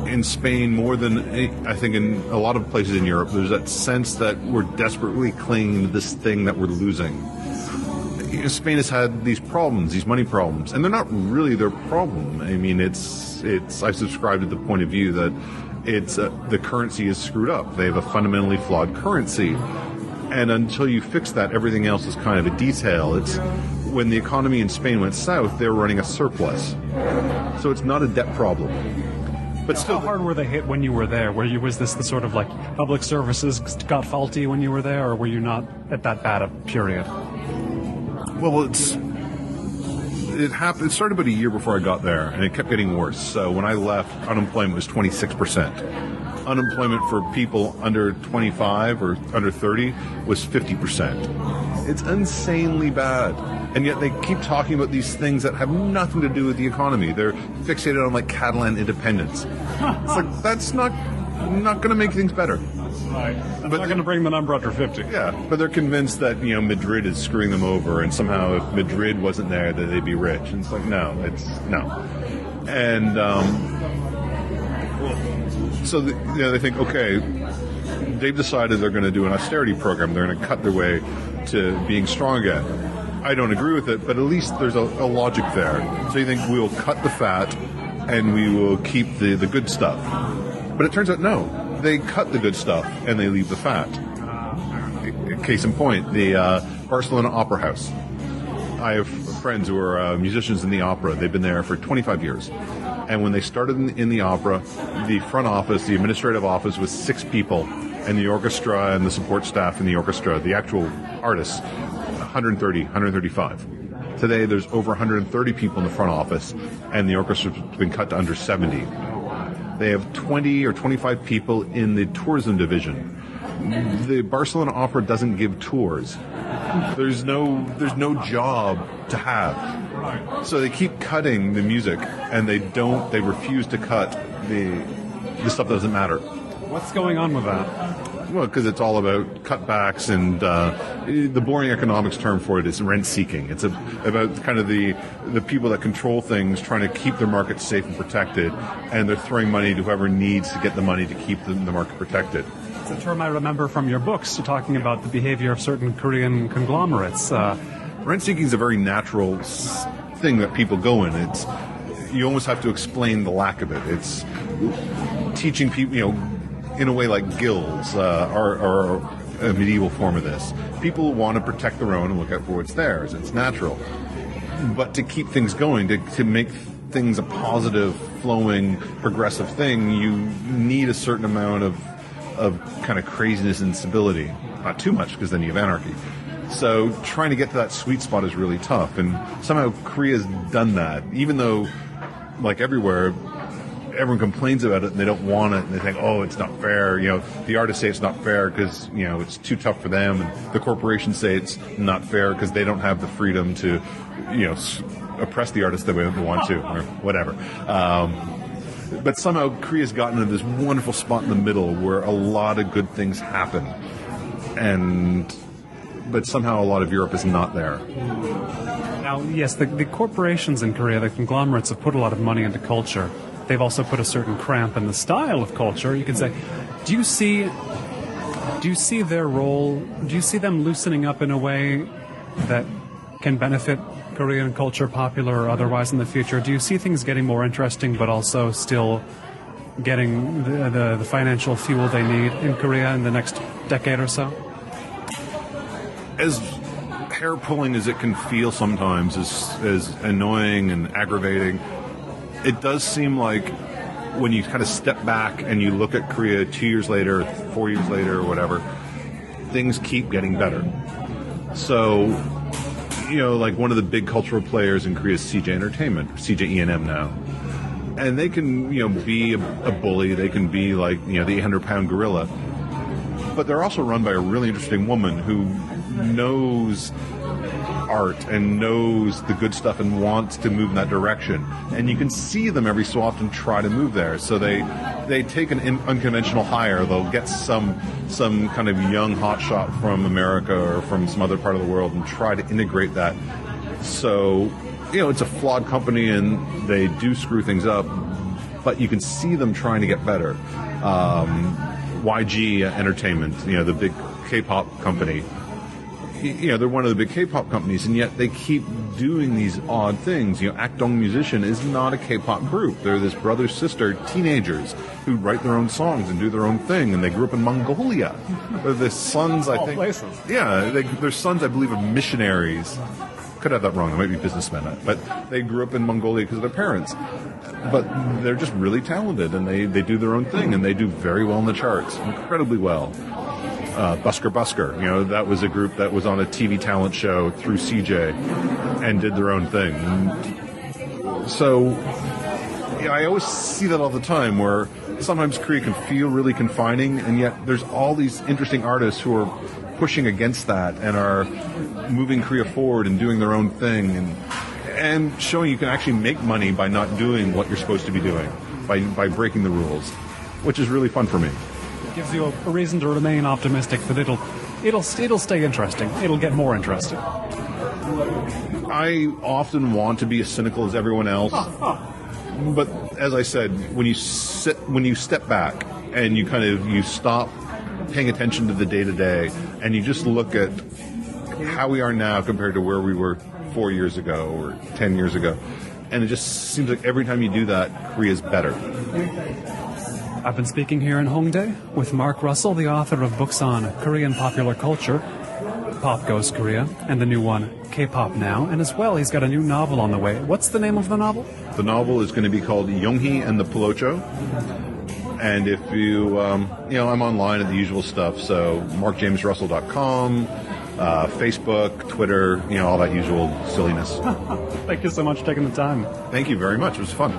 in Spain, more than I think in a lot of places in Europe, there's that sense that we're desperately clinging to this thing that we're losing. Spain has had these problems, these money problems, and they're not really their problem. I mean, I subscribe to the point of view that the currency is screwed up. They have a fundamentally flawed currency. And until you fix that, everything else is kind of a detail. When the economy in Spain went south, they were running a surplus. So it's not a debt problem. But still, how hard were they hit when you were there? Was this the sort of like public services got faulty when you were there, or were you not at that bad a period? Well, it happened. It started about a year before I got there, and it kept getting worse. So when I left, unemployment was 26%. unemployment for people under 25 or under 30 was 50%. It's insanely bad. And yet they keep talking about these things that have nothing to do with the economy. They're fixated on like Catalan independence. It's like, that's not going to make things better. Right. That's not going to bring the number under 50. Yeah, but they're convinced that, Madrid is screwing them over, and somehow if Madrid wasn't there, that they'd be rich. And it's like, no. And so they think, okay, they've decided they're going to do an austerity program. They're going to cut their way to being strong again. I don't agree with it, but at least there's a logic there. So you think we'll cut the fat and we will keep the good stuff. But it turns out, no. They cut the good stuff and they leave the fat. Case in point, the Barcelona Opera House. I have friends who are musicians in the opera. They've been there for 25 years. And when they started in the opera, the front office, the administrative office, was 6 people, and the orchestra and the support staff in the orchestra, the actual artists, 130, 135. Today, there's over 130 people in the front office, and the orchestra's been cut to under 70. They have 20 or 25 people in the tourism division. The Barcelona Opera doesn't give tours. There's no job to have. So they keep cutting the music, and they refuse to cut the stuff that doesn't matter. What's going on with that? Well, because it's all about cutbacks, and the boring economics term for it is rent-seeking. It's about kind of the people that control things trying to keep their market safe and protected, and they're throwing money to whoever needs to get the money to keep the market protected. It's a term I remember from your books, talking about the behavior of certain Korean conglomerates. Rent-seeking is a very natural thing that people go in. You almost have to explain the lack of it. It's teaching people, in a way like guilds are a medieval form of this. People want to protect their own and look out for what's theirs. It's natural. But to keep things going, to make things a positive, flowing, progressive thing, you need a certain amount of kind of craziness and stability. Not too much, because then you have anarchy. So trying to get to that sweet spot is really tough. And somehow Korea's done that. Even though, like everywhere, everyone complains about it and they don't want it, and they think, oh, it's not fair. The artists say it's not fair because it's too tough for them, and the corporations say it's not fair because they don't have the freedom to oppress the artists the way they want to, or whatever. But somehow Korea's gotten into this wonderful spot in the middle where a lot of good things happen, but somehow a lot of Europe is not there. Now, yes, the corporations in Korea, the conglomerates, have put a lot of money into culture. They've also put a certain cramp in the style of culture. You could say, do you see their role? Do you see them loosening up in a way that can benefit Korean culture, popular or otherwise, in the future? Do you see things getting more interesting, but also still getting the financial fuel they need in Korea in the next decade or so? As hair-pulling as it can feel sometimes, as annoying and aggravating, it does seem like when you kind of step back and you look at Korea 2 years later, 4 years later, or whatever, things keep getting better. So, like one of the big cultural players in Korea is CJ Entertainment, CJ E&M now. And they can, be a bully, they can be like, the 800-pound gorilla. But they're also run by a really interesting woman who knows art and knows the good stuff and wants to move in that direction. And you can see them every so often try to move there. So they take an unconventional hire. They'll get some kind of young hotshot from America or from some other part of the world and try to integrate that. So, it's a flawed company and they do screw things up, but you can see them trying to get better. YG Entertainment, the big K-pop company, they're one of the big K-pop companies, and yet they keep doing these odd things. Akdong Musician is not a K-pop group. They're this brother-sister teenagers who write their own songs and do their own thing, and they grew up in Mongolia. They're the sons, I think. Places. Yeah, they're sons, I believe, of missionaries. Could have that wrong. They might be businessmen, but they grew up in Mongolia because of their parents. But they're just really talented, and they do their own thing, and they do very well in the charts, incredibly well. Busker, that was a group that was on a TV talent show through CJ and did their own thing. And so I always see that all the time where sometimes Korea can feel really confining, and yet there's all these interesting artists who are pushing against that and are moving Korea forward and doing their own thing and showing you can actually make money by not doing what you're supposed to be doing, by breaking the rules, which is really fun for me. It gives you a reason to remain optimistic that it'll stay interesting. It'll get more interesting. I often want to be as cynical as everyone else, but as I said, when you step back and you stop paying attention to the day-to-day and you just look at how we are now compared to where we were 4 years ago or 10 years ago, and it just seems like every time you do that, Korea's better. I've been speaking here in Hongdae with Mark Russell, the author of books on Korean popular culture, Pop Goes Korea, and the new one, K-Pop Now, and as well, he's got a new novel on the way. What's the name of the novel? The novel is going to be called Young-hee and the Pullocho. And if you, I'm online at the usual stuff, so markjamesrussell.com, Facebook, Twitter, all that usual silliness. Thank you so much for taking the time. Thank you very much. It was fun.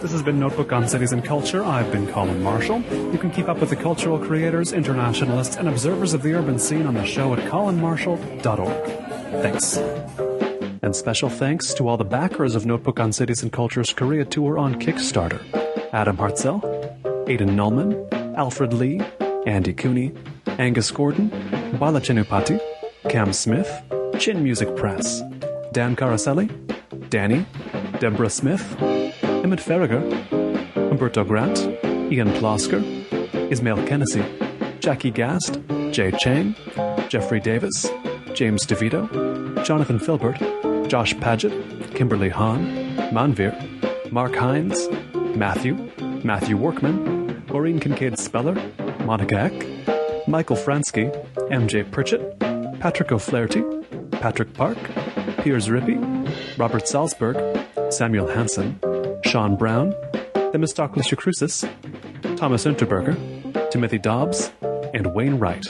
This has been Notebook on Cities and Culture. I've been Colin Marshall. You can keep up with the cultural creators, internationalists, and observers of the urban scene on the show at colinmarshall.org. Thanks. And special thanks to all the backers of Notebook on Cities and Culture's Korea tour on Kickstarter. Adam Hartzell, Aidan Nullman, Alfred Lee, Andy Cooney, Angus Gordon, Bala Chenupati, Cam Smith, Chin Music Press, Dan Caraselli, Danny, Deborah Smith, Emmett Farragher, Umberto Grant, Ian Plosker, Ismail Kennedy, Jackie Gast, Jay Chang, Jeffrey Davis, James DeVito, Jonathan Filbert, Josh Paget, Kimberly Hahn, Manvir, Mark Hines, Matthew Workman, Maureen Kincaid Speller, Monica Eck, Michael Fransky, MJ Pritchett, Patrick O'Flaherty, Patrick Park, Piers Rippey, Robert Salzberg, Samuel Hansen, Sean Brown, Themistocles Crucis, Thomas Unterberger, Timothy Dobbs, and Wayne Wright.